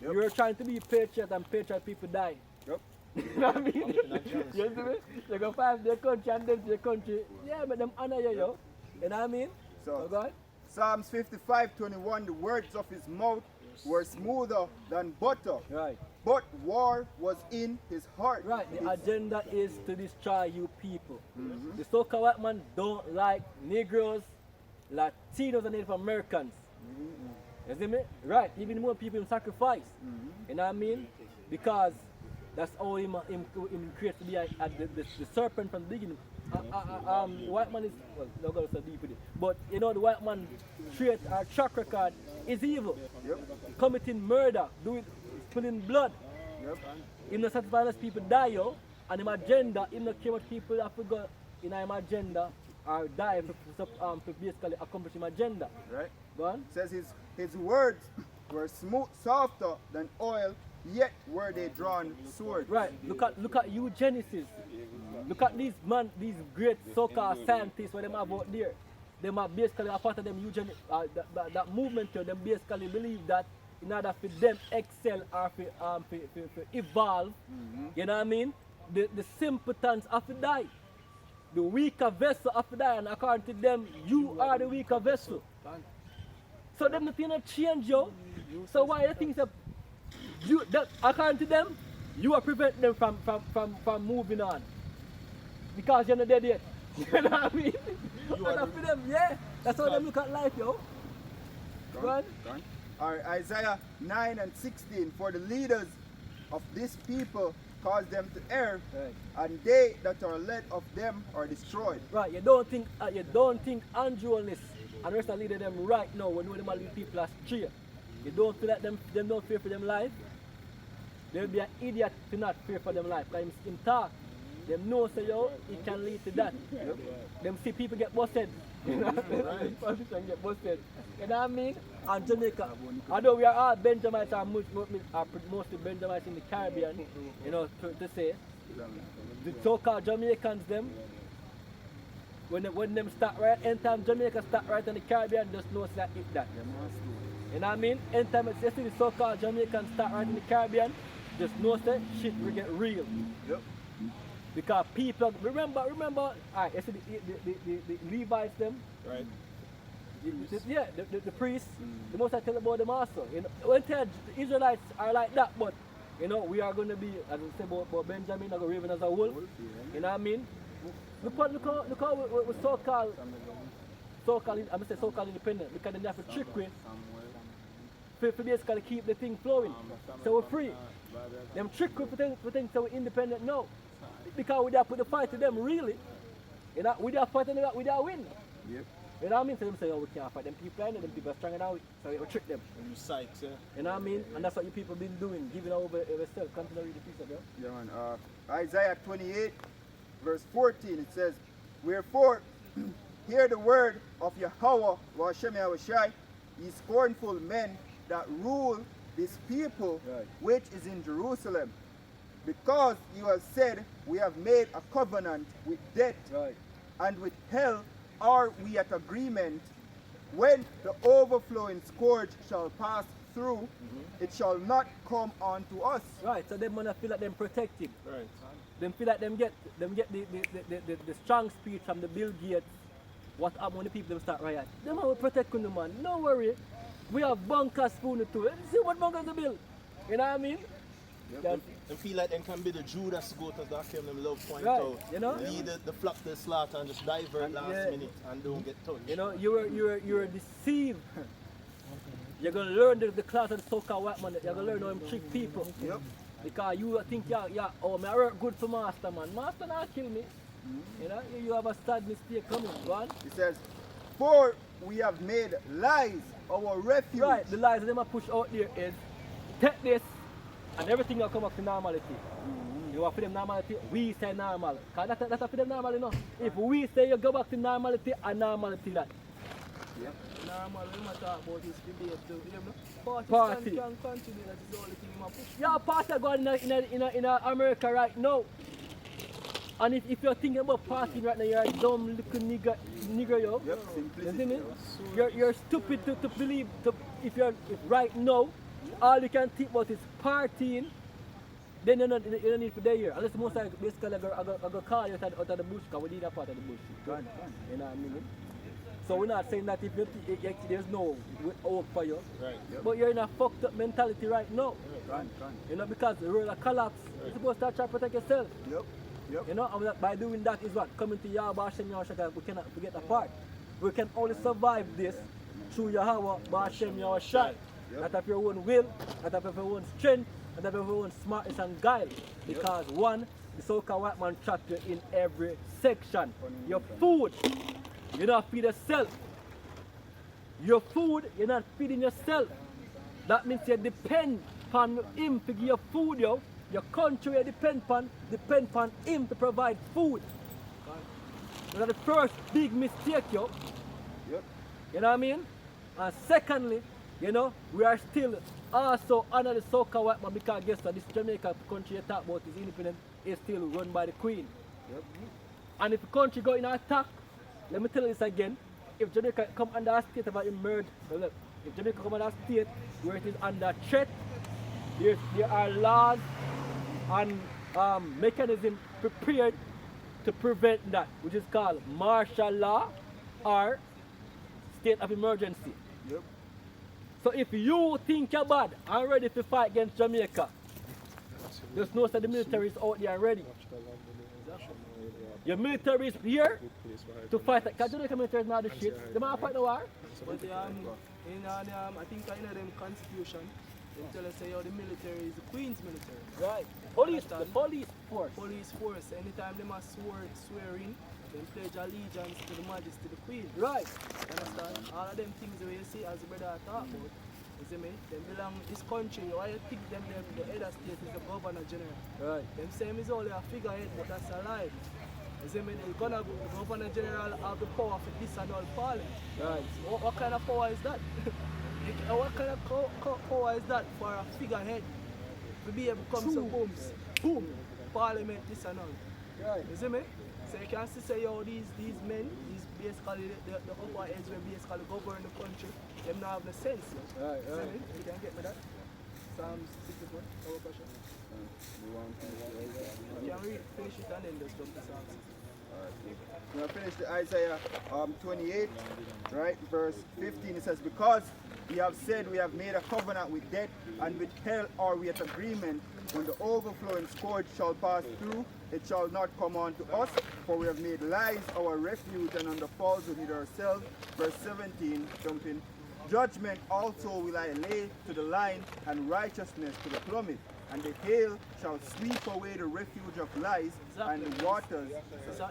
Yep. You were trying to be patriot and patriot people die. Yep. You know what I mean? You see me? You go fight their country and then to your country. Yeah, but them honor you, yo. You know what I mean? So, God? Psalms 55:21, the words of his mouth were smoother than butter. Right. But war was in his heart. Right, the agenda is to destroy you people. The so-called white man don't like Negroes, Latinos and Native Americans. You see me? Right, even more people him sacrifice. You know what I mean? Because that's how him creates to be the serpent from the beginning. The white man is, well, not going to so deep with it, but you know the white man trait or track record is evil. Yep. Committing murder, spilling blood. Yep. Him not satisfy unless people die, yo. And him agenda, him not care what people have to go in him agenda or die to basically accomplish him agenda. Right. Go on. Says his words were smooth, softer than oil, yet were they drawn swords. Right. Look at eugenesis. Look at these great so-called scientists what them have out there. Them are basically a part of them that movement here, them basically believe that in order for them excel or for evolve, you know what I mean? The simpletons have to die. The weaker vessel have to die, and according to them, you are the weaker vessel. So them nothing not change you. So why the things that according to them, you are preventing them from moving on. Because you're not dead yet. You know what I mean? And for them, yeah. That's how them look at life, yo. Go on. Alright, Isaiah 9 and 16. For the leaders of this people cause them to err, and they that are led of them are destroyed. Right, you don't think Andrew and the rest of the leader them right now when them lead people astray. You don't feel like them don't fear for them life. They'll be an idiot to not fear for them life. Because him talk. Them know say yo, it can lead to that. Them see people get busted. You know? Politicians get busted. You know what I mean? And Jamaica, although we are all Benjamites are mostly Benjamites in the Caribbean, you know, to say, the so-called Jamaicans them, when them start right, anytime Jamaica start right in the Caribbean, just know that it that. You know what I mean? Anytime you see the so-called Jamaicans start right in the Caribbean, just know that shit will get real. Yep. Because people, remember, alright, you see the Levites them? Right. The priests, the most I tell about them also. You know, when the Israelites are like that, but you know, we are going to be, as I say about Benjamin, like a raven as a wolf. You know what I mean? Look how we so-called I'm going to say so-called independent, because they have to trick with to basically keep the thing flowing. So we're free. Them trick with things so we're independent now. Because we have put the fight to them really. You know, we are fighting with their win. Yep. You know what I mean? So them say, oh, we can't fight them people, and them people are stronger than we, so we trick them. And you psychs, yeah. You know what I mean? And that's what you people been doing, giving over yourself. Continue to read the piece of it. Yeah, man. Isaiah 28, verse 14, it says, wherefore, hear the word of Yahweh, Hashem Yahushai, ye scornful men that rule this people, Right. which is in Jerusalem. Because you have said, we have made a covenant with death, Right. and with hell are we at agreement. When the overflowing scourge shall pass through, it shall not come unto us. Right, so them wanna feel like them protected. Right. Them feel like them get the strong speech from the Bill Gates. What happen when the people them start riot? Them will protect you, man. No worry. We have bunkers full too. See what bunkers they build. You know what I mean? That- They feel like they can be the Judas goat as that came them love point Right, out. you know? Lead the flock to the slaughter and just divert And last yeah. minute and don't get touched. You know, you're deceived. You're gonna learn the class of the so-called white man. You're gonna learn how to trick people. Yep. Because you think, yeah, oh, I work good for master, man. Master not kill me. You know, you have a sad mistake coming, one. It says, for we have made lies our refuge. Right, the lies that them a push out there is take this and everything will come back to normality. You want for them normality, we say normal. Because that's for them normal, you know. If we say you go back to normality, and normality that. Normal, when we talk about this debate, you know, Party. can continue, that is the only thing we push. Yeah, party going in America right now. And if you're thinking about partying right now, you're a dumb little nigger, yo. Yep, You simplicity. see me? You're stupid to believe if right now all you can think about is partying, then you don't need to be here. Unless most like basically I go call you out of the bush because we need a part of the bush. You know what I mean? So we're not saying that if there's no hope for you. Right. But you're in a fucked up mentality right now. You know, because the world collapse. You're supposed to try to protect yourself. Yep. Yep. You know, and by doing that is what? Coming to Yahweh Hashem Yahushua, we cannot forget the part. We can only survive this through Yahweh Hashem Yahushua. Not of your own will, not of your own strength, not of your own smartness and guile. Because one, the so-called white man trap you in every section. Your food, you not feed yourself. Your food, you're not feeding yourself. That means you depend on him to give you food, yo. Your country you depend on him to provide food. That's the first big mistake, yo. Yep. You know what I mean? And secondly, you know, we are still also under the so-called white man because guess what, this Jamaica country you talk about is independent, is still run by the Queen. Yep. And if the country go in attack, let me tell you this again, if Jamaica come under a state of emergency, if Jamaica come under a state where it is under threat, there are laws and mechanisms prepared to prevent that, which is called martial law or state of emergency. Yep. So if you think you're bad and ready to fight against Jamaica, just know that the military is out there and ready. Your military is here to fight. Because Jamaica military is not the shit. They might fight the war. But I think I know them constitution, they tell us say, the military is the Queen's military. Right. Police, the Understand? police force. Police force, anytime they must swear in, they pledge allegiance to the Majesty, the Queen. Right. Understand? All of them things where you see as the brother talk about, you see me? They belong this country. Why you think them the head of state is the governor general? Right. Them same is only a figurehead, but that's a lie. You see me? The governor general have the power for this and all parliament. Right. What kind of power is that? What kind of power is that for a figurehead to be able to come to boom, parliament, this and all? Right. You see me? So you can see say, yo, these men, these basically the upper heads will basically govern the country, them not have no sense. Yo. Right, See right. me? You can get me that? Psalms 64, our question. You can read, finish it and then just jump to Psalms 64. We're going to finish the Isaiah 28, right, verse 15. It says, because we have said we have made a covenant with death, and with hell are we at agreement. When the overflowing scourge shall pass through, it shall not come on to us, for we have made lies our refuge, and on the falls we hid ourselves. Verse 17, jumping. Judgment also will I lay to the line, and righteousness to the plummet. and the hail shall sweep away the refuge of lies, and the waters.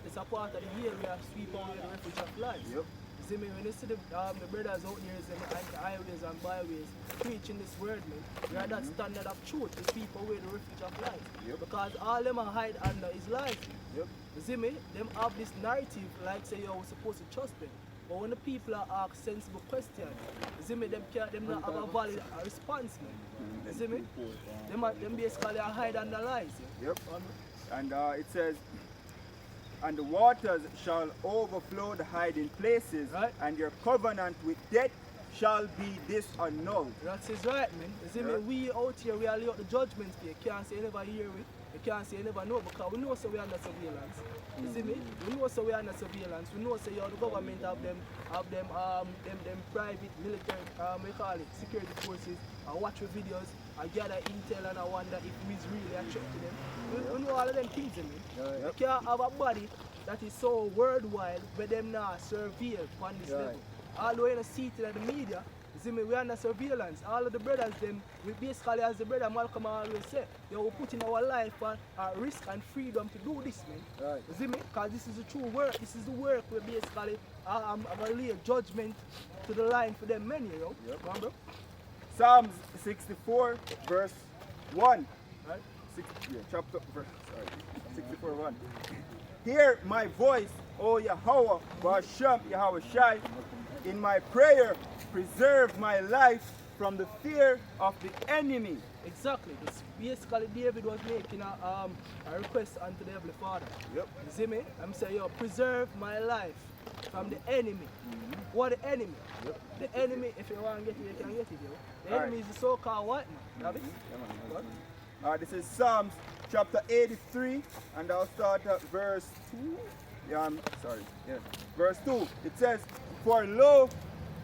It's a part of the hail we have sweep away the refuge of lies. Yep. See me, when you see the brothers out there in the highways and byways preaching this word, man, we are that standard of truth to sweep away the refuge of lies. Yep. Because all them are hide under is lies. Yep. You see me? Them have this narrative like say you're supposed to trust them. But when the people are asked sensible questions, you see me, them not have a valid response, man. You see me? Them basically are hide under lies. Yep. And it says, and the waters shall overflow the hiding places, Right. and your covenant with death shall be disannulled. That is right, man. You see me, Yeah. we out here, we are lay out the judgment here. You can't say you never hear it. You can't say you never know because we know so we are under surveillance. You see me? We know so we are under surveillance. We know so you the government have them private military we call it security forces. I watch your videos, I gather intel and I wonder if we is really a threat to them. We know all of them things in me. You can't have a body that is so worldwide where them not surveil on this level. Although you don't see it in the media, you see me, we are under surveillance. All of the brothers, them, we basically, as the brother Malcolm always say, we put in our life at risk and freedom to do this, man. Right. You see me? Because this is the true work. This is the work where basically I'm going to lay a judgment to the line for them men, you know. Yep. Come on, bro? Psalms 64, verse 1. Right? Chapter, verse, 64, 1. Hear my voice, O Yahweh, Bashem, Yahweh Shai. In my prayer, preserve my life from the fear of the enemy. Exactly. This basically David was making a request unto the Heavenly Father. Yep. You see me? I'm saying, yo, preserve my life from the enemy. What the enemy? Yep. The enemy, if you want to get it, you can get it, yo. The All enemy right. is the so-called white man. Have it? This is Psalms chapter 83, and I'll start at verse 2. Yeah, I'm sorry. Yeah. Verse 2. It says, for lo,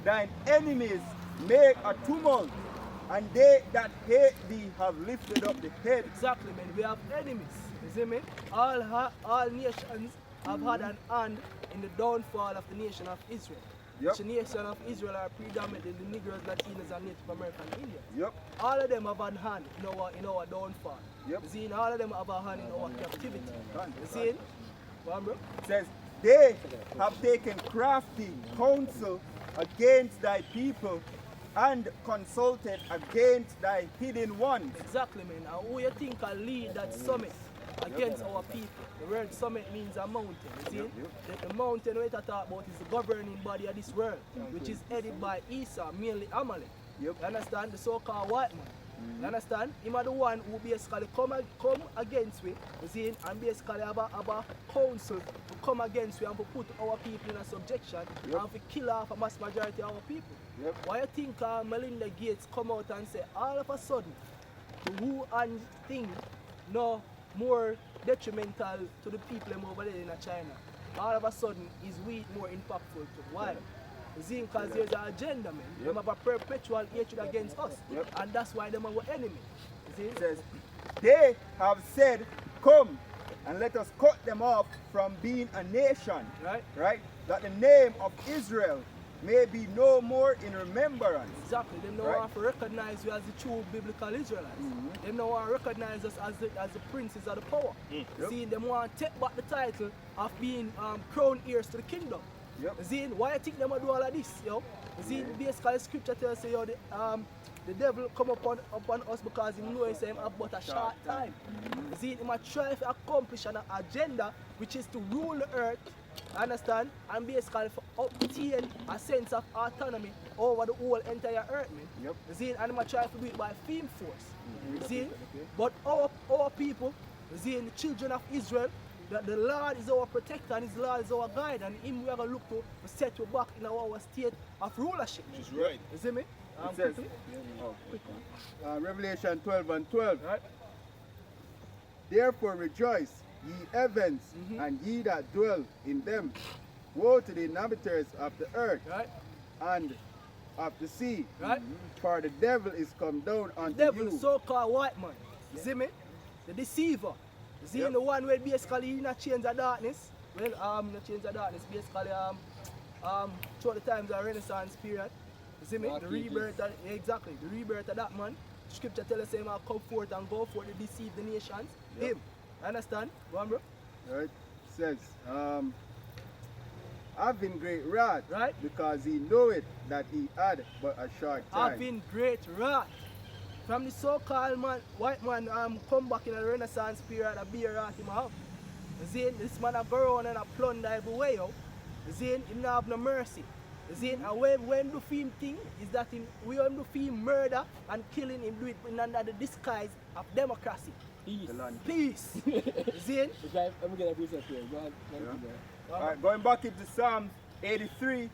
thine enemies make a tumult, and they that hate thee have lifted up the head. Exactly, man. We have enemies. You see me? All nations have had an hand in the downfall of the nation of Israel. Yep. The nation of Israel are predominantly the Negroes, Latinos, and Native American Indians. Yep. All of them have a hand in our downfall. Yep. You see, all of them have a hand in our captivity. You see? Go on, bro. It says, they have taken crafty counsel against thy people and consulted against thy hidden ones. Exactly, man. And who you think can lead that summit against our people? The word summit means a mountain. You see? The mountain we talk about is the governing body of this world, which is headed by Esau, mainly Amalek. Yep. You understand? The so-called white man. You understand? Him are the one who basically come against we, you see, and basically have a council to come against we and to put our people in a subjection and to kill off a mass majority of our people. Yep. Why you think Melinda Gates come out and say all of a sudden the Wuhan thing no more detrimental to the people them over there in China? All of a sudden is we more impactful to why? You see, because there's an agenda, man. They have a perpetual hatred against us. And that's why them are our enemy. You see? It says, they have said, come and let us cut them off from being a nation. Right? Right? That the name of Israel may be no more in remembrance. Exactly. They don't want to recognize you as the true biblical Israelites. They don't want to recognize us as the princes of the power. See, they want to take back the title of being crown heirs to the kingdom. Yep. You see, why you think them do all of this, yo? You see, basically scripture tells you, yo, the devil come upon us because he knows him about a short time. You see, he might try to accomplish an agenda which is to rule the earth, understand, and basically for obtain a sense of autonomy over the whole entire earth, man. Yep. You see, and he might try to do it by field force. You see, but our people, you see, the children of Israel, that the Lord is our protector and His Lord is our guide, and Him we are going to look to set you back in our state of rulership. Which is right. You see me? It says, quickly. Revelation 12 and 12. Right? Therefore rejoice, ye heavens, and ye that dwell in them. Woe to the inhabitants of the earth Right? and of the sea. Right? For the devil is come down unto The devil, you. the so-called white man. You see me? The deceiver. You see, the one where basically in a change of darkness. Well, the change of darkness basically throughout the times of Renaissance period. You see me? The rebirth of, exactly, the rebirth of that man. Scripture tell us him come forth and go forth to deceive the nations. Yep. Him. Understand? Go on, bro. Right? It says, having great wrath, Right. because he knew it that he had but a short time. Having great wrath. From the so-called man, white man come back in the Renaissance period, a beer wrath him have. You see, this man a go around and a plunder everywhere, yo. You see, he don't have no mercy. You see, and when do film thing is that we him do film murder and killing him do it under the disguise of democracy. Peace. The land. Peace. You see? It's like, let me get a piece of here. Go on. All right, going back into Psalms 83,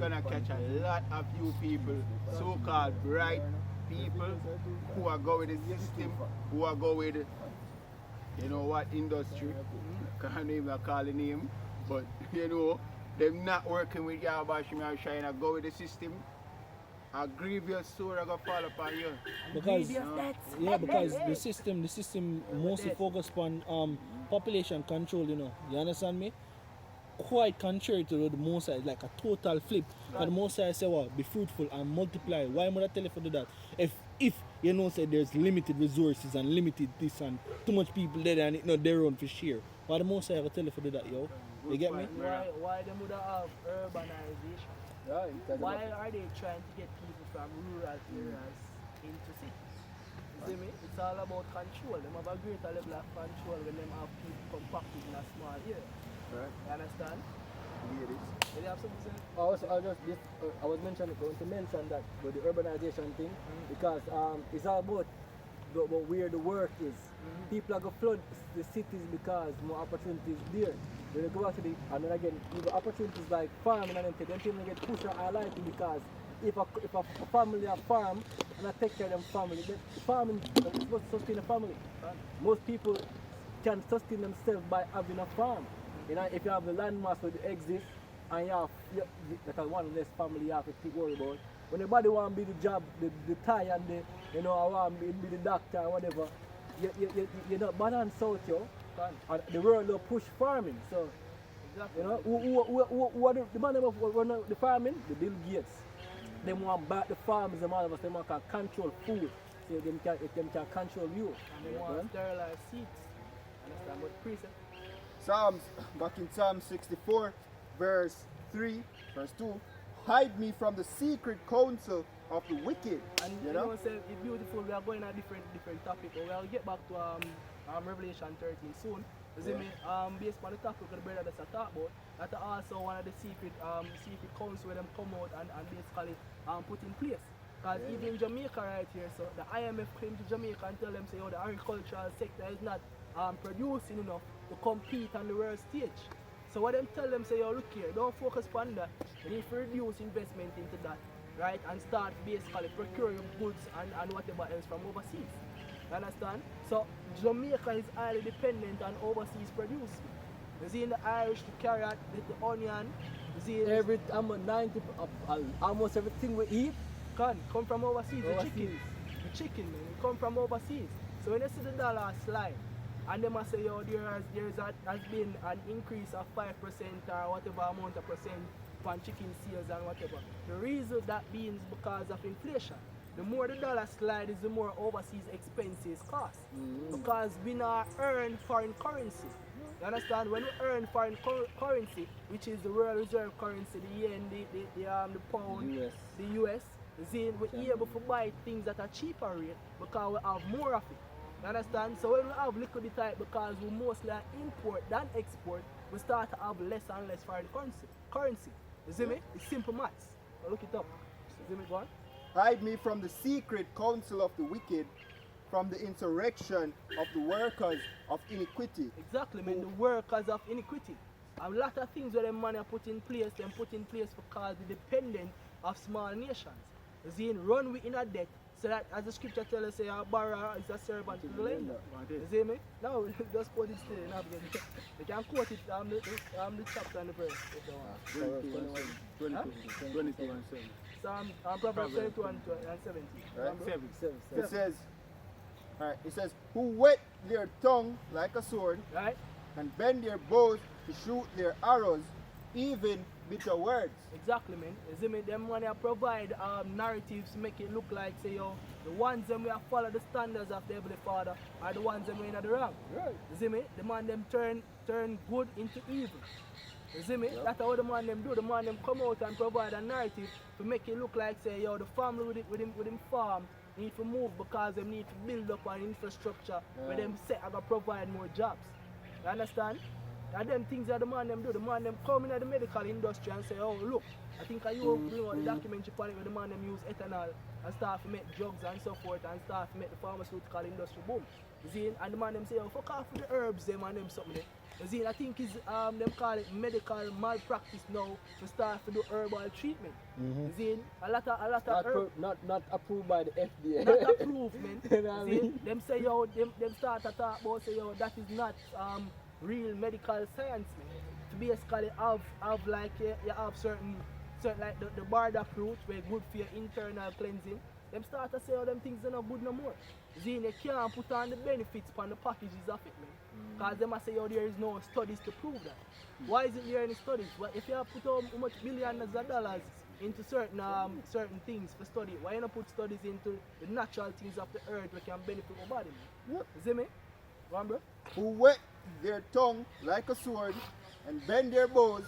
gonna catch a lot of you people, so-called bright people, who are going with the system, who are going with, you know what, industry. Can't even call the name, but you know, them not working with your bashing and trying to go with the system. A grievous sword are gonna fall upon you. Because because the system mostly focused on population control, you know. You understand me? Quite contrary to the Most High, like a total flip. And the Most High say, well, be fruitful and multiply. Why would I tell you to do that? If you know say there's limited resources and limited this and too much people there and it not their own for share. Why the Most High will tell you to do that, yo? You get me? Why they would have urbanization? Right. Why are they trying to get people from rural areas into cities? You see me? It's all about control. They have a greater level of control when they have people compacted in a small area. Right. You understand? Hear this? Did you have something to say? I was going to mention that with the urbanization thing because it's all about where the work is. People are going to flood the cities because more opportunities there. When you go out to and then again, even opportunities like farming and them people get pushed out highlighted because if a family have farm and I take care of them family, the farming is supposed to sustain a family. Most people can sustain themselves by having a farm. You know, if you have the land mass where it exists and you have like one less family you have to worry about. When everybody want to be the job, the tie and the, you know, I want to be the doctor or whatever, you're not balance out, yo. And the world will push farming. So, you know, who are the man of run the farming? The Bill Gates. They want back the farms, the man of us, they want to control food. So them can control you. And they want to sterilize seeds. Understand what precept? Psalms, back in Psalm 64, verse 3, verse 2, hide me from the secret counsel of the wicked. And you know? Say it's beautiful. We are going on a different topic, but we'll get back to Revelation 13 soon. You see me? Based on the topic of the brother that's talk about, that's also one of the secret council where them come out and basically put in place. Because even in Jamaica right here, so the IMF came to Jamaica and tell them say, oh, the agricultural sector is not producing enough to compete on the world stage. So what them tell them say, yo, look here, don't focus on that. You need to reduce investment into that, right? And start basically procuring goods and whatever else from overseas. You understand? So Jamaica is highly dependent on overseas produce. You see in the Irish, the carrot, the onion, you see almost everything we eat come from overseas. The chicken, man, it come from overseas. So when you see the dollar slide, and they must say, yo, has been an increase of 5% or whatever amount of percent on chicken sales and whatever. The reason that being is because of inflation. The more the dollar slide is, the more overseas expenses cost. Because we now earn foreign currency. You understand? When we earn foreign currency, which is the world reserve currency, the yen, the pound, the US, then we're able to buy things at a cheaper rate because we have more of it. You understand? So when we have liquidity type, because we mostly import than export, we start to have less and less foreign currency. You see me? It's simple maths. Look it up. You see me, go on? Hide me from the secret counsel of the wicked, from the insurrection of the workers of iniquity. Exactly, man, the workers of iniquity. A lot of things where them money are put in place because the dependent of small nations. You see, run with in a debt, so that as the scripture tells us, a borrower is a servant to the lender. You see me? Now, just quote it still. You can quote it, the chapter and the verse. If you want. 22 and 7. Proverbs 22 and 17. Right? It says, alright, it says, who whet their tongue like a sword, right, and bend their bows to shoot their arrows, even bitter words. Exactly, man. You see me? Them when they provide narratives to make it look like, say, yo, the ones them we have follow the standards of the Heavenly Father are the ones them we in the wrong. Right. You see me? The man them turn good into evil. You see me? Yep. That's how the man them do. The man them come out and provide a narrative to make it look like, say, yo, the family with him farm need to move because they need to build up an infrastructure where them say are gonna provide more jobs. You understand? And them things that the man them do. The man them come in the medical industry and say, oh look, I think you bring out the documentary on it where the man them use ethanol and start to make drugs and so forth and start to make the pharmaceutical industry boom. You see, and the man them say, oh fuck off with the herbs them and them something there. You see, I think is them call it medical malpractice now to start to do herbal treatment. You see, a lot of herb, not approved by the FDA. not approved, man. You know what I See, mean? them say yo, them start to talk about say yo, that is not real medical science, man. To basically have like you have certain like the bardock root where good for your internal cleansing. Them start to say all them things are not good no more. See, they can't put on the benefits on the packages of it, man. Because them say, oh, there is no studies to prove that. Why is it there any studies? Well, if you have put how much billions of dollars into certain things for study, why you not put studies into the natural things of the earth that can benefit our body, man? Yep. You see me? Go on, bro. Who whet their tongue like a sword and bend their bows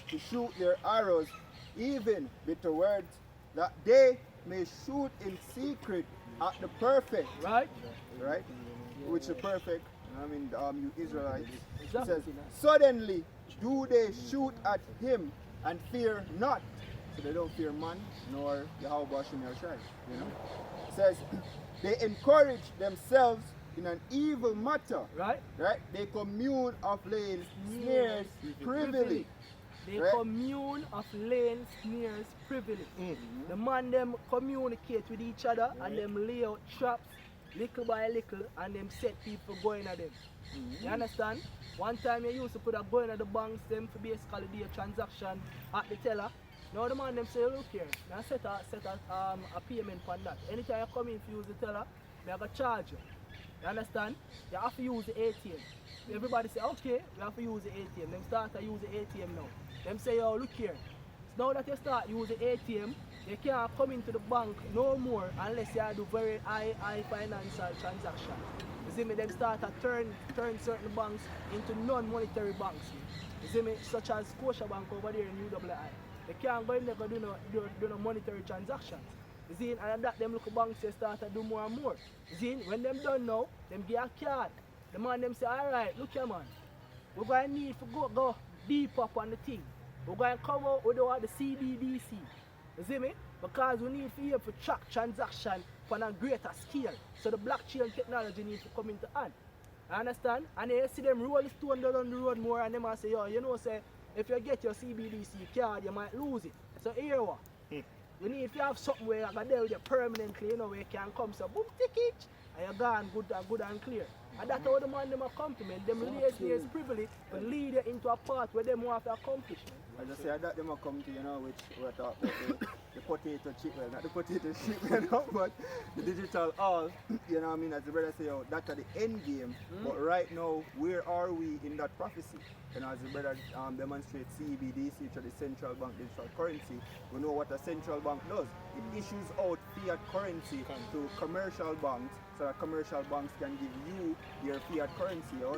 to shoot their arrows, even bitter words, that they may shoot in secret at the perfect. Right? Right? Which is perfect. I mean, you Israelites. It Exactly. says, suddenly do they shoot at him and fear not. So they don't fear man nor Yahweh Hashem Yahshai. You know? It says, they encourage themselves in an evil matter. Right? Right? They commune of laying snares privily. They Right? commune of laying snares privily. The man them communicate with each other and them lay out traps little by little and them set people going at them. You understand? One time you used to put a going at the banks them for basically do a transaction at the teller. Now the man them say, look here, now set a payment on that. Anytime you come in to use the teller, they are going to charge you. You understand? You have to use the ATM. Everybody say, okay, we have to use the ATM. Them start to use the ATM now. Them say, oh, look here. So now that you start using the ATM, you can't come into the bank no more unless you do very high financial transaction. You see me? Them start to turn certain banks into non-monetary banks. You see me? Such as Scotia Bank over there in UWI. They can't go in there and do no monetary transactions. You see, and that them local banks they start to do more and more. You see, when them done now, them get a card. The man them say, alright, look here man, we're going to need to go deep up on the thing. We're going to come out with the CBDC. You see me? Because we need to be able to track transaction on a greater scale. So the blockchain technology needs to come into hand. You understand? And then you see them roll the stone down the road more and them say, yo, you know, say, if you get your CBDC card, you might lose it. So here what? You need to have something where you can deal with it permanently, you know, where you can come, so boom, ticket, and you're gone good and clear. And that's how the man them accomplishment, them lazy privilege to lead you into a path where them want to accomplish. I just say that them come to, you know, which we talk about the potato chip, well, not the potato chip, you know, but the digital all, you know what I mean, as the brother say, oh, that's at the end game, but right now, where are we in that prophecy? You know, as the brother demonstrates CBDC, which are the central bank digital currency, we know what a central bank does. It issues out fiat currency to commercial banks, so that commercial banks can give you your fiat currency, your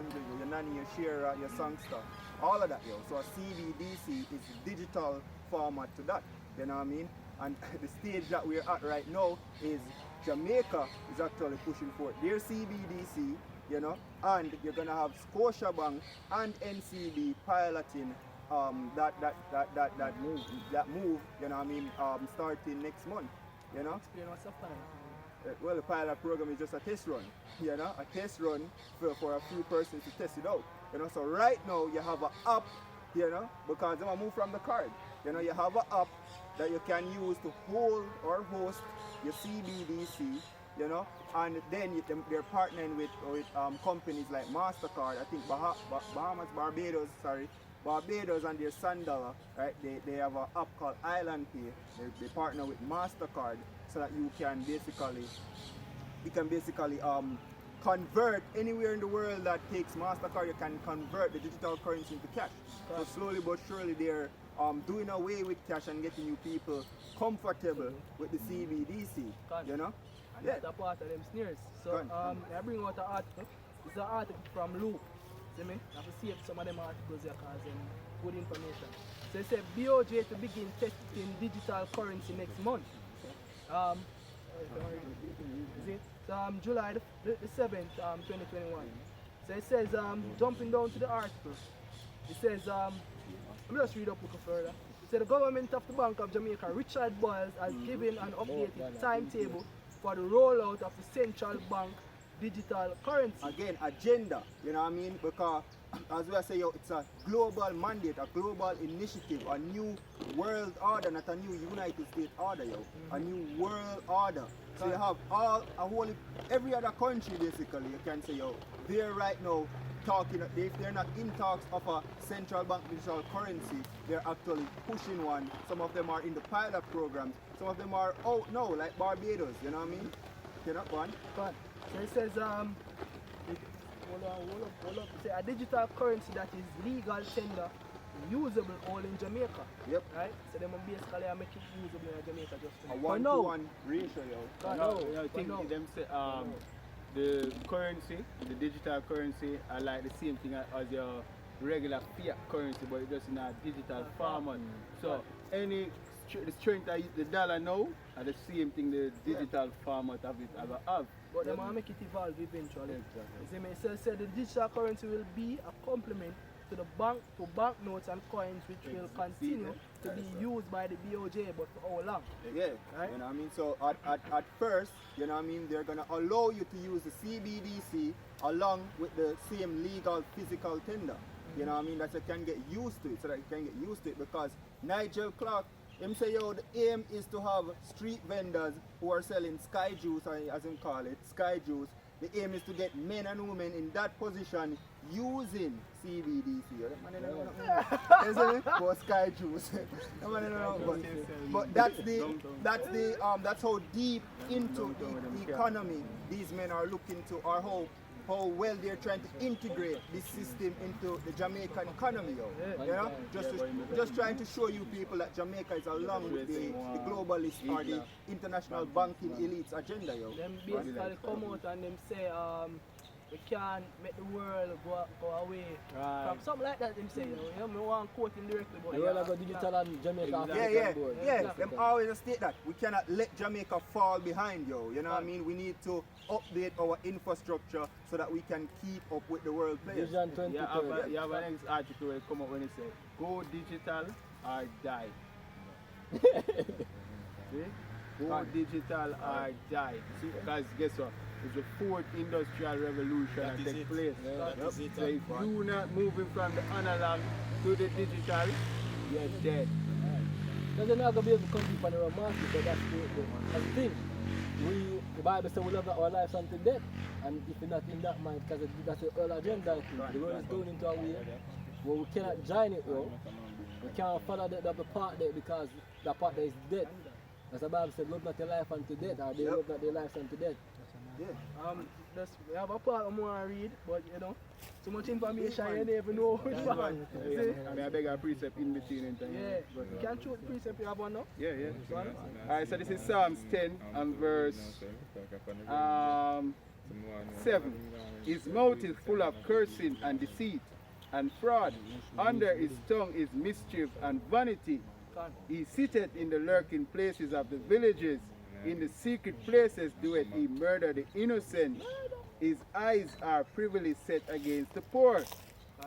nanny, your share, your songster, all of that, yo. So a CBDC is digital format to that, you know what I mean? And the stage that we're at right now is Jamaica is actually pushing for their CBDC, you know, and you're gonna have Scotiabank and NCB piloting that move, you know what I mean, starting next month, you know. Explain what's up, Well, the pilot program is just a test run, you know, a test run for a few persons to test it out, you know. So right now you have an app, you know, because they move from the card, you know, you have an app that you can use to hold or host your CBDC, you know, and then they're partnering with companies like MasterCard, I think Barbados and their $100, right? They have an app called Island Pay. They partner with MasterCard so that you can basically convert anywhere in the world that takes MasterCard. You can convert the digital currency into cash. So slowly but surely they're doing away with cash and getting you people comfortable with the CBDC, you know? And that's a part of them snares. So I bring out an article. It's an article from Loop. See me? I have to see some of them articles here because good information. So it said BOJ to begin testing digital currency next month. Is it? So July the 7th, 2021. So it says, jumping down to the article, It says, let me just read up a little further. It said the government of the Bank of Jamaica, Richard Boyles, has given an updated timetable for the rollout of the central bank digital currency. Again, agenda, you know what I mean? Because as we say, yo, it's a global mandate, a global initiative, a new world order, not a new United States order, yo. A new world order. So you have every other country basically, you can say, yo, they're right now talking, if they're not in talks of a central bank digital currency, they're actually pushing one. Some of them are in the pilot programs, some of them are out now, like Barbados, you know what I mean? Cannot go on. So it says, hold up. It says a digital currency that is legal tender, usable all in Jamaica. Yep. Right? So they must basically make it usable in Jamaica just A for 1-to-1 ratio, yo. I think them say the currency, the digital currency, are like the same thing as your regular fiat currency, but it's just in a digital format. So the strength of the dollar now are the same thing the digital format of it ever have. But they must make it evolve eventually. Exactly. It says the digital currency will be a complement to the banknotes and coins, which will continue to be used by the BOJ, but for how long? Yeah, Right? you know what I mean? So at first, you know what I mean, they're gonna allow you to use the CBDC along with the same legal physical tender. You know what I mean? That you can get used to it, so that you can get used to it, because Nigel Clark, him say, yo, the aim is to have street vendors who are selling sky juice, as him call it, sky juice. The aim is to get men and women in that position using CBDC. For sky juice. But that's how deep into the economy these men are looking to, or how well they're trying to integrate this system into the Jamaican economy, yo. You know, just trying to show you people that Jamaica is along with the globalist or the international banking elites agenda, yo. Them basically come out and them say we can't make the world go away from something like that. Them say, you know, me want to quote him directly, but The world go digital and Jamaica. Yeah. Them always state that we cannot let Jamaica fall behind, yo. You know what I mean? We need to update our infrastructure so that we can keep up with the world players. Vision 2030. You have an next article where it come up when it says, go digital or die. See? Go digital or die. See, because guess what? It's the fourth industrial revolution that takes place. So if you're not moving from the analog to the digital, you're dead. Because they're not going to be able to compete on the raw market, but that's the thing. The Bible says we love our lives unto death. And if you're not in that mind, because that's the early agenda, the world is going into a way where we cannot join it, yo. We can't follow the part there because the part there is dead. As the Bible said, love not your life unto death, or they love not their lives unto death. Yeah. we have a part I want to read, but you know, too much information you never know which one. I beg a precept in between and Yeah, you can choose precept you have one now. Yeah. Alright, so this is Psalms 10 and verse 7. His mouth is full of cursing and deceit and fraud. Under his tongue is mischief and vanity. He sitteth in the lurking places of the villages. In the secret places doeth he murder the innocent. His eyes are privily set against the poor.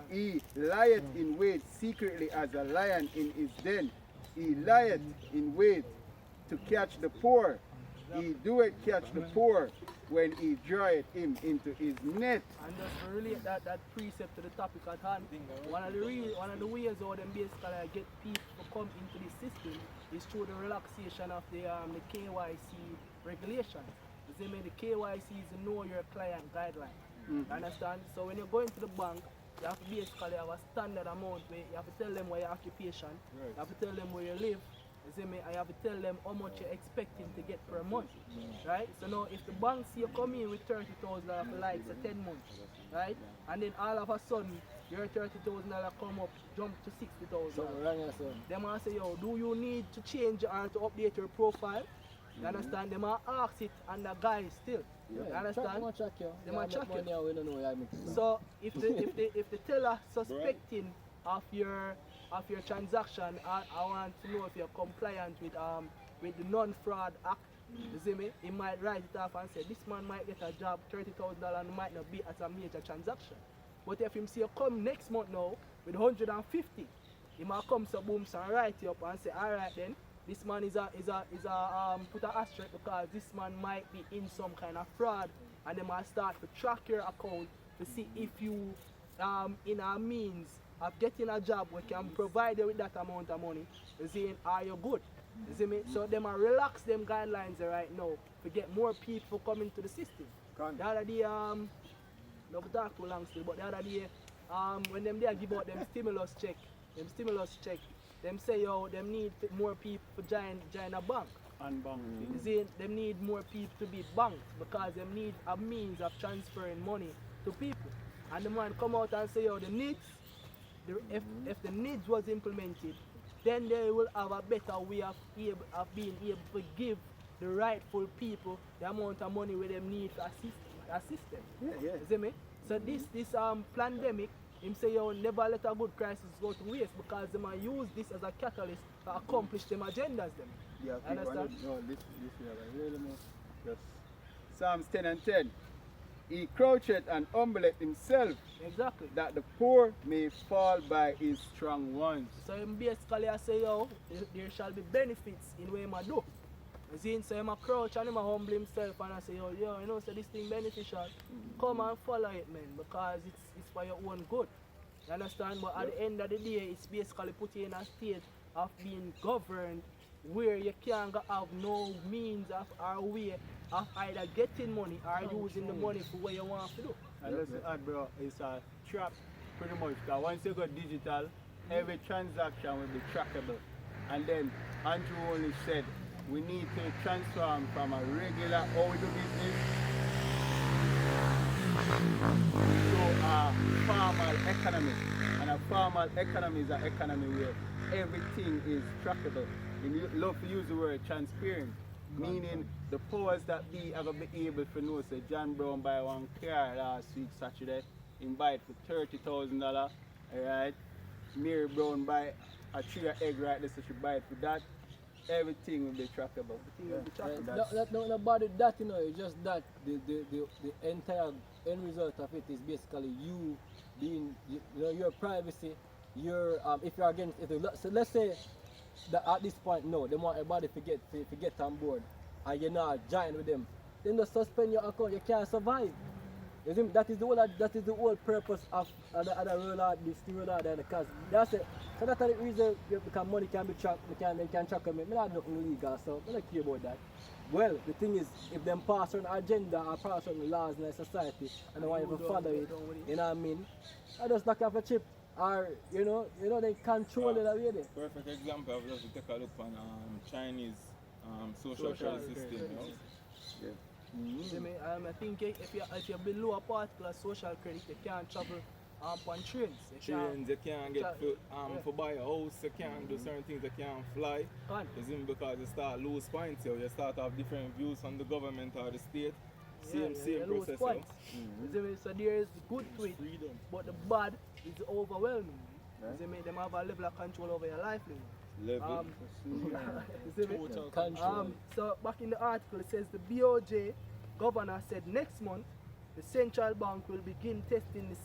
He lieth in wait secretly as a lion in his den. He lieth in wait to catch the poor. He doeth catch the poor when he draweth him into his net. And just to relate that precept to the topic at hand, one of the ways how them basically get people to come into the system is through the relaxation of the KYC regulation. They made the KYC is the know your client guideline. Understand? So when you go into the bank, you have to basically have a standard amount where you have to tell them what your occupation, you have to tell them where you live. You see me? I have to tell them how much you're expecting to get per month, right? So now if the bank see you come in with $30,000 for like say 10 months, right? And then all of a sudden your $30,000 come up, jump to $60,000. They might say, yo, do you need to change or to update your profile? You understand? They might ask it and the guy still. You understand? They might check you. So if the teller suspecting of your transaction, I want to know if you're compliant with the non-fraud act. You see me? He might write it off and say this man might get a job, $30,000 and might not be as a major transaction. But if him say you come next month now with 150, he might come so boom so write you up and say, alright then, this man is a put an asterisk because this man might be in some kind of fraud, and they might start to track your account to see if you in a means of getting a job we can provide you with that amount of money. You see, are you good? You see me? So them are relax them guidelines right now to get more people coming to the system. The other day, not talk too long still, but the other day, when them there give out them stimulus check, them say yo, them need more people to join a bank. And bank. You see, them need more people to be banked because them need a means of transferring money to people. And the man come out and say yo, the needs, if the needs was implemented, then they will have a better way of being able to give the rightful people the amount of money where they need to assist them. Yeah. You see me? So this pandemic, him say yo, never let a good crisis go to waste because they might use this as a catalyst to accomplish them agendas them. Yeah, Understand? No, listen, really more. Just Psalms 10 and 10. He croucheth and humbleth himself, Exactly. that the poor may fall by his strong ones. So him basically I say yo, there shall be benefits in what him a do. You see, so him a crouch and him a humble himself and I say yo, you know, so this thing beneficial. Come and follow it, man, because it's for your own good. You understand? But at the end of the day, it's basically put you in a state of being governed where you can't have no means of or way of either getting money or using the money for what you want to do. And let's add, bro, it's a trap pretty much. Because once you go digital, every transaction will be trackable. And then Andrew only said we need to transform from a regular how we do business to a formal economy. And a formal economy is an economy where everything is trackable. You love to use the word transparent, meaning the powers that be are going to be able to know, say John Brown buy one car last week Saturday, he buy it for $30,000, alright? Mary Brown buy a tray of egg right there, so she buy it for that. Everything will be trackable. Not about it, that, you know, it's just that the entire end result of it is basically you being, you know, your privacy, your, if you're against, so let's say that at this point, no, they want everybody to get on board and you're not join with them. Then they suspend your account, you can't survive. You see, that is the whole purpose of the rollout, this rollout there, because that's it. So that's the reason because money can be tracked, they can track them. I don't nothing illegal, so I don't care about that. Well, the thing is, if them pass on agenda or pass on laws in the society and they want you to follow it, you know what I mean? I just knock off a chip. Or you know they control it away there. Perfect example of just to take a look on Chinese social credit system. You know? See me? I think if you below a particular social credit, you can't travel on trains. You can't get for buy a house, you can't do certain things, you can't fly. It's even because you start lose points, you start to have different views from the government or the state. Same process. See me? So there is good to it, but the bad is overwhelming. You see me? Them have a level of control over your life. Level. You see me? So back in the article it says the BOJ governor said next month the central bank will begin testing the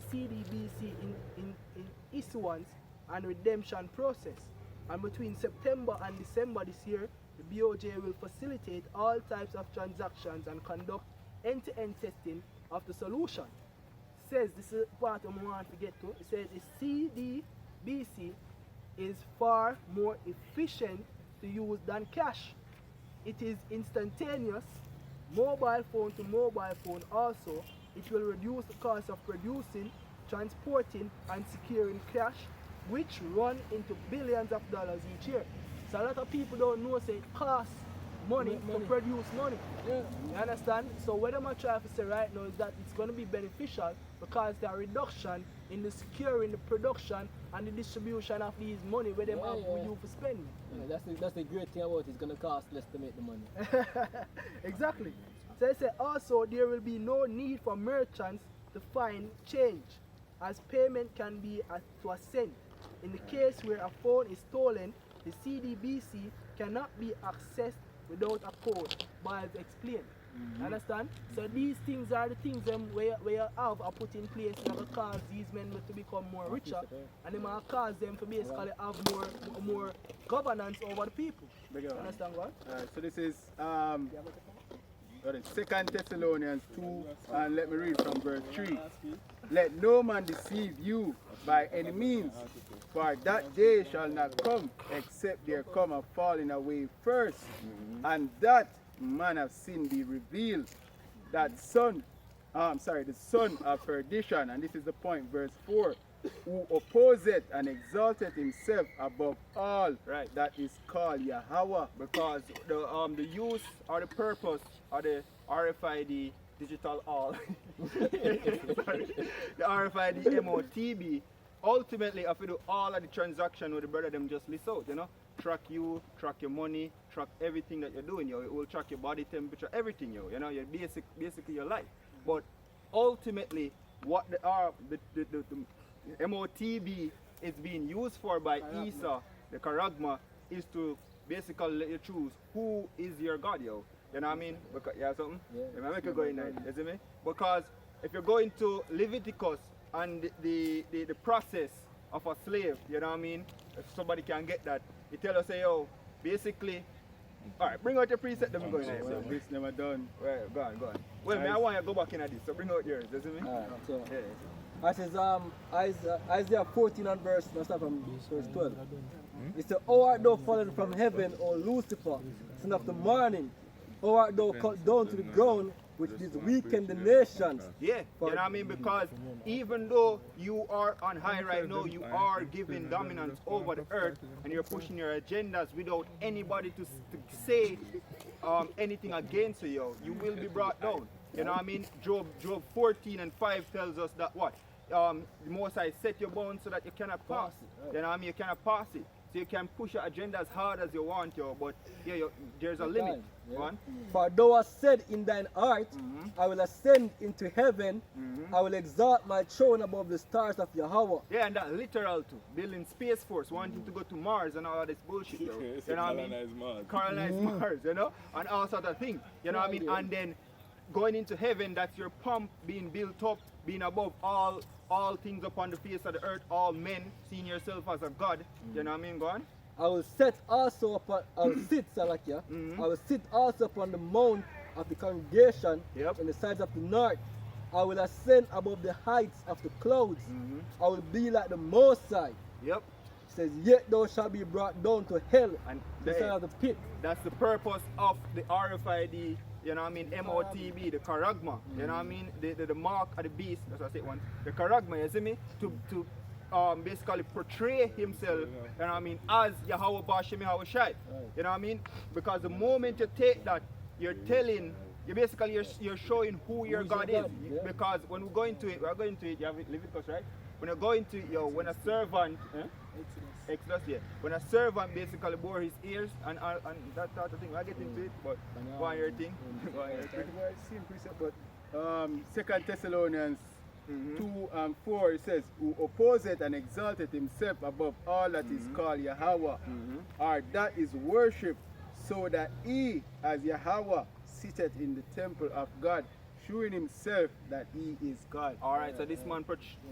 CDBC in issuance and redemption process. And between September and December this year, the BOJ will facilitate all types of transactions and conduct end-to-end testing of the solution. It says, this is the part I want to get to, it says the CDBC is far more efficient to use than cash. It is instantaneous, mobile phone to mobile phone also. It will reduce the cost of producing, transporting and securing cash, which run into billions of dollars each year. So a lot of people don't know say it costs money to produce money. Yeah. You understand? So what I'm trying to say right now is that it's going to be beneficial because there are reduction in the securing the production and the distribution of these money where them have for you for spending. Yeah, that's the great thing about it. It's going to cost less to make the money. Exactly. So they say also there will be no need for merchants to find change as payment can be to a cent. In the case where a phone is stolen, the CDBC cannot be accessed without a code, Biles explained. Understand? So these things are the things them where you have are put in place and will cause these men to become more richer, and they might cause them to basically have more governance over the people. Understand what? Alright, so this is 2 Thessalonians 2, and let me read from verse 3. Let no man deceive you by any means, for that day shall not come, except there come a falling away first, and that man of sin be revealed, that the son of perdition, and this is the point, verse 4, who opposeth and exalteth himself above all that is called Yahweh. Because the use or the purpose of the RFID digital all the RFID MOTB ultimately if you do all of the transaction with the brother them just list out, you know, track you, track your money, track everything that you're doing, yo. It will track your body temperature, everything, yo, you know, your basically your life. But ultimately what the MOTB is being used for by Isa, the Karagma, is to basically let you choose who is your God, yo. You know what I mean? Because, yeah, something? Yeah. Make it go in there, you see me? Because if you're going to Leviticus and the process of a slave, you know what I mean? If somebody can get that, it tell us, say, yo, basically, alright, bring out your preset, then we go in there. So this never done. Right, go on. Well, I want you to go back in at this, so bring out yours, you see me? Alright, so Yeah. that says Isaiah 14 and verse, let's start from verse 12. It says, "O art thou fallen from heaven, O Lucifer, son of the morning? O art thou cut down to the ground, which did weaken the nations?" Yeah, you know what I mean? Because even though you are on high right now, you are giving dominance over the earth and you're pushing your agendas without anybody to say anything against you. You will be brought down. You know what I mean? Job 14 and 5 tells us that what? The Most High set your bones so that you cannot pass it. You know what I mean? You cannot pass it. So you can push your agenda as hard as you want, yo, but yeah, there's a limit. One. For thou hast said in thine heart, I will ascend into heaven, I will exalt my throne above the stars of Yahweh. Yeah, and that literal too. Building Space Force, wanting to go to Mars and all this bullshit, yo. You know what I mean? Colonize Mars, you know? And all sort of things. You know what I mean? And then going into heaven, that's your pump being built up, being above all things upon the face of the earth, all men, seeing yourself as a God. You know what I mean? Go on. I will sit also upon the mount of the congregation in the sides of the north. I will ascend above the heights of the clouds. I will be like the Most High. Yep. It says, yet thou shalt be brought down to hell, and the side of the pit. That's the purpose of the RFID, you know what I mean, MOTB, the Karagma, you know what I mean, the mark of the beast, that's what I said once, the Karagma, you see me, to basically portray himself, you know what I mean, as Yahweh Ba Yahweh Shai, you know what I mean, because the moment you take that, you're telling, you're showing who your God is, because when we go into it, you have Leviticus, right? When you go into it, when a servant, Exodus, yeah. When a servant basically bore his ears and that sort of thing, I get into it, but go on your thing. But 2 Thessalonians 2 and 4, it says, who opposeth and exalteth himself above all that is called Yahweh, or that is worship, so that he, as Yahweh, sitteth in the temple of God, showing himself that he is God. Alright, so this man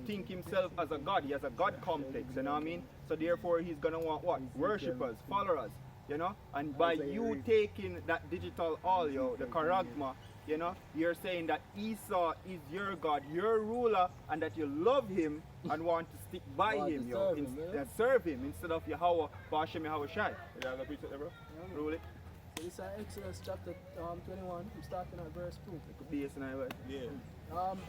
think himself as a God. He has a God complex, you know what I mean? So therefore he's gonna want what? Worshippers, followers, you know? And by you taking that digital all, the Karagma, you know, you're saying that Esau is your God, your ruler, and that you love him and want to stick by him, serve him instead of Yahweh Ba Yahweh Shai. You have a preach there, bro? Rule it. So this is Exodus chapter 21, I'm starting at verse 2.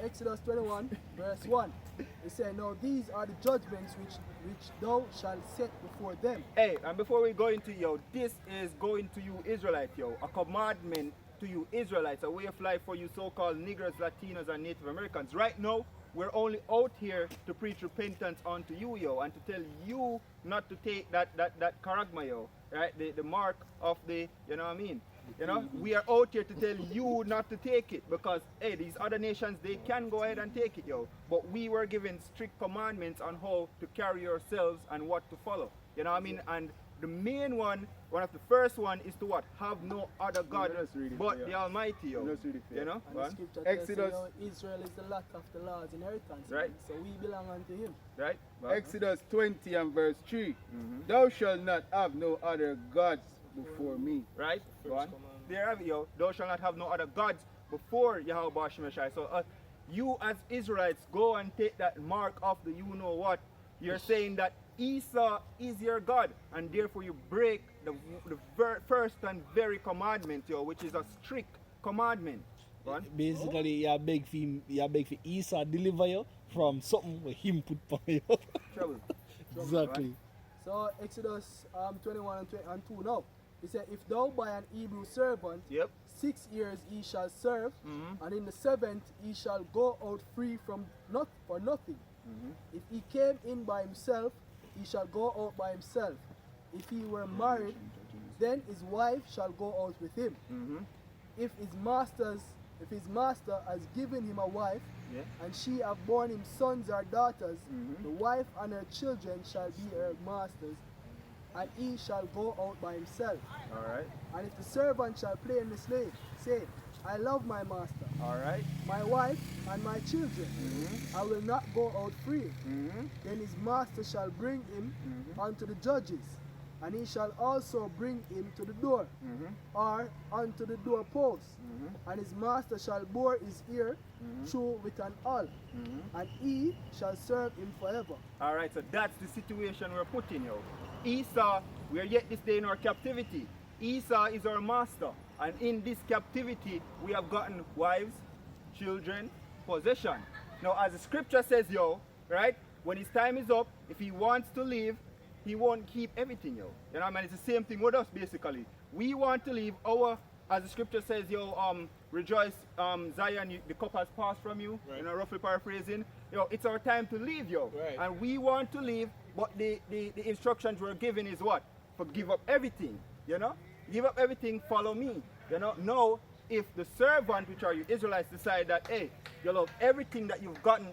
Exodus 21, verse 1. It says, now these are the judgments which thou shalt set before them. Hey, and before we go into this is going to you Israelites, a commandment to you Israelites, a way of life for you so-called Negroes, Latinos, and Native Americans. Right now, we're only out here to preach repentance unto you, and to tell you not to take that karagma, right? The mark of the, you know what I mean? You know, we are out here to tell you not to take it, because hey, these other nations, they can go ahead and take it, but we were given strict commandments on how to carry ourselves and what to follow, you know what I mean? And the main one of the first one is to what? Have no other God let's read it but for the you. Almighty, yo. Let's read it for You you. know? And Go the on. scripture tells us, Exodus. Israel is the lot of the Lord's inheritance. Right. So we belong unto him. Right? Go on. Exodus 20 and verse 3. Thou shalt not have no other gods before me. Right? Go on. There have it, yo. Thou shalt not have no other gods before Yahweh Shemeshai. So you as Israelites go and take that mark of the you know what. You're saying that Esau is your God, and therefore you break the first and very commandment, yo, which is a strict commandment. Go on. Basically, you beg for Esau deliver you from something where him put for you. Trouble. Exactly. So Exodus 21 and 2 now. He said, if thou buy an Hebrew servant, Yep. 6 years he shall serve, Mhm. and in the 7th he shall go out free from for nothing. Mm-hmm. If he came in by himself, he shall go out by himself. If he were married, then his wife shall go out with him. Mm-hmm. If his master has given him a wife, Yeah. and she have borne him sons or daughters, Mhm. the wife and her children shall be her masters, and he shall go out by himself. Alright. And if the servant shall plainly say, I love my master, Alright. my wife, and my children, I will not go out free, Mm-hmm. then his master shall bring him unto the judges, and he shall also bring him to the door, or unto the doorpost, and his master shall bore his ear through with an awl, and he shall serve him forever. Alright, so that's the situation we're put in, yo. Esau, we are yet this day in our captivity. Esau is our master, and in this captivity, we have gotten wives, children, possession. Now, as the scripture says, yo, right, when his time is up, if he wants to leave, he won't keep everything, yo. You know what I mean? It's the same thing with us, basically. We want to leave our, as the scripture says, yo, rejoice, Zion, the cup has passed from you, Right. you know, roughly paraphrasing. Yo, it's our time to leave, yo. Right. And we want to leave, but the instructions we're given is what? For give up everything, you know? Give up everything, follow me. You know, now, if the servant, which are you Israelites, decide that, hey, you love everything that you've gotten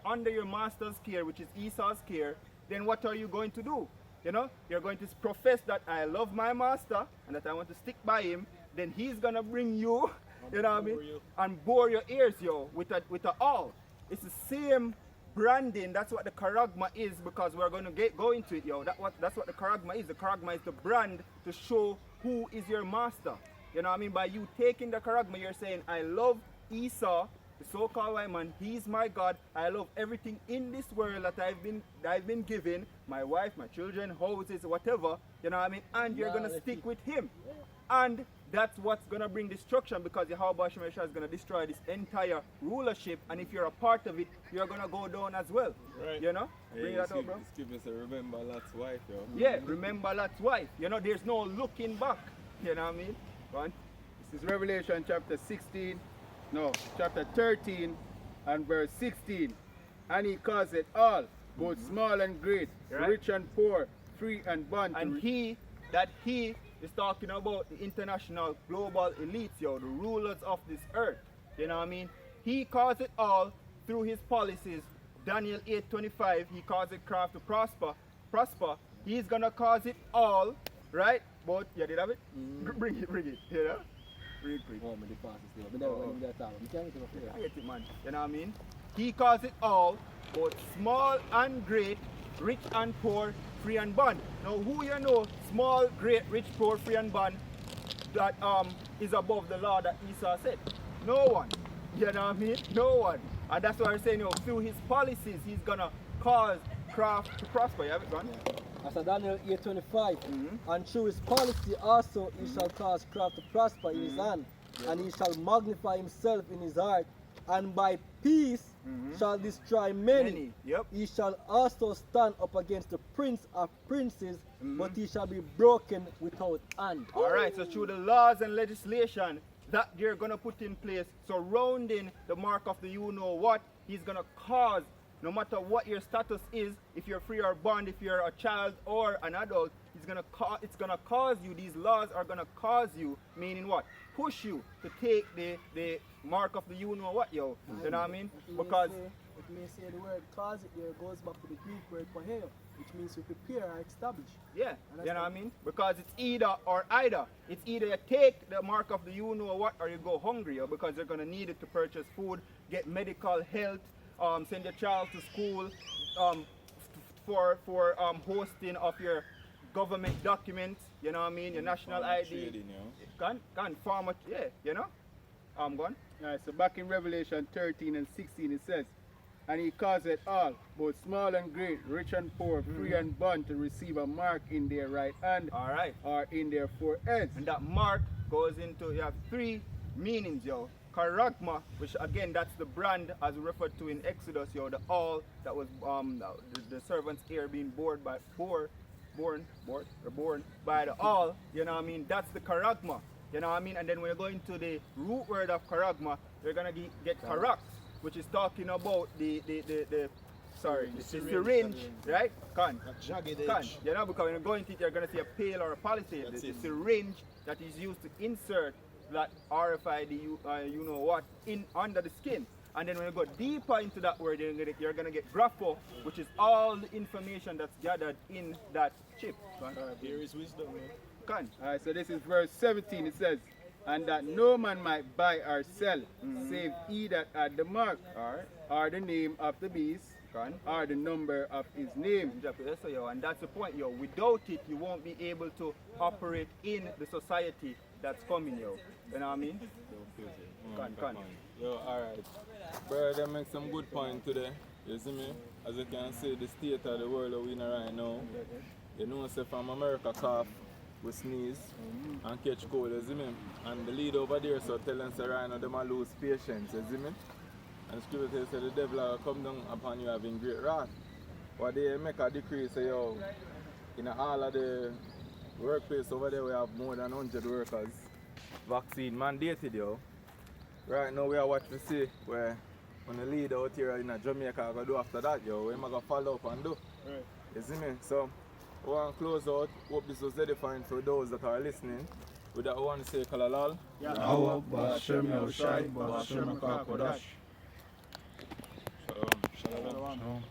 under your master's care, which is Esau's care, then what are you going to do? You know, you're going to profess that I love my master and that I want to stick by him. Then he's gonna bring you, you know what I mean, and bore your ears, yo, with a awl. It's the same branding. That's what the charagma is, because we're going to go into it, yo. That's what the charagma is. The charagma is the brand to show who is your master. You know what I mean? By you taking the charagma, you're saying, I love Esau, the so-called white man. He's my God. I love everything in this world that I've been given. My wife, my children, houses, whatever. You know what I mean? And you're going to stick with him. And that's what's going to bring destruction, because Yahweh Shemeshah is going to destroy this entire rulership. And if you're a part of it, you're going to go down as well. Right. You know? Hey, Bring that up, bro. Scripture say, remember Lot's wife, yo. Yeah, remember Lot's wife. You know, there's no looking back. You know what I mean? Go on. This is Revelation chapter 13 and verse 16. And he caused it all, both small and great, Right. rich and poor, free and bond. to And re- he is talking about the international global elites, yo, the rulers of this earth. You know what I mean? He caused it all through his policies. Daniel 8:25, he caused it craft to prosper. He's gonna cause it all, right? But you did have it? Bring it, you know? Bring it quick. Oh, me the fastest thing. Me never went in that time. You can't get it I get it, man. You know what I mean? He caused it all, both small and great, rich and poor, free and bond. Now, who you know, small, great, rich, poor, free and bond, that is above the law that Esau said? No one. You know what I mean? No one. And that's why I'm saying, you know, through his policies, he's gonna cause craft to prosper. You have it gone? After Daniel 8:25, and through his policy also he shall cause craft to prosper in his hand, and he shall magnify himself in his heart, and by peace shall destroy many. Yep. He shall also stand up against the prince of princes, but he shall be broken without hand. All right, so through the laws and legislation that they're going to put in place surrounding the mark of the you know what, he's going to cause, no matter what your status is, if you're free or bond, if you're a child or an adult, it's going to cause you, these laws are going to cause you, meaning what? Push you to take the mark of the you know what, yo. You know what I mean? Because you may say the word closet there goes back to the Greek word poheo, which means to prepare or establish. Yeah, And you know that's what I mean? Because it's either or either. It's either you take the mark of the you know what or you go hungry, or because you're going to need it to purchase food, get medical help, send your child to school, for hosting of your government documents, you know what I mean? Your national ID. Trading, you know. Can farmer, yeah, you know? Gone. Alright, so back in Revelation 13 and 16 it says, and he causeth all, both small and great, rich and poor, free and bond, to receive a mark in their right hand All right. or in their foreheads. And that mark goes into, you have three meanings, yo. Charagma, which again, that's the brand as referred to in Exodus, yo, the all that was the servant's ear being born by the all, you know what I mean? That's the charagma, you know what I mean? And then when you go into the root word of charagma, you're gonna get charax, which is talking about the syringe, right? Can, you know, because when you go into it, you're gonna see a pail or a palisade. The syringe that is used to insert that RFID, you know what, in under the skin. And then when you go deeper into that word, you're gonna get grapho, which is all the information that's gathered in that chip. Here is wisdom, man. Can. Alright, so this is verse 17. It says, and that no man might buy or sell, save he that had the mark, or the name of the beast, or the number of his name. Exactly. So, yo, and that's the point, yo. Without it, you won't be able to operate in the society that's coming, yo. You know what I mean? Can. Yo, alright. Brother, they make some good point today. You see me? As you can see, the state of the world that we in right now. You know, say from America cough, we sneeze and catch cold, you see me? And the lead over there so tell them say right now they might lose patience, you see me? And scripture says the devil will come down upon you having great wrath. But they make a decree say, yo, in all of the workplace over there we have more than 100 workers. Vaccine mandated, yo. Right now we are watching to see where when the lead out here in Jamaica go do after that, yo. What am I going to follow up and do? Right. You see me? So, we want to close out. Hope this was edifying for those that are listening. With that, I want to say Kalalal. Yahweh, Bashem, Yahushai, Bashem, Shalom. Shalom.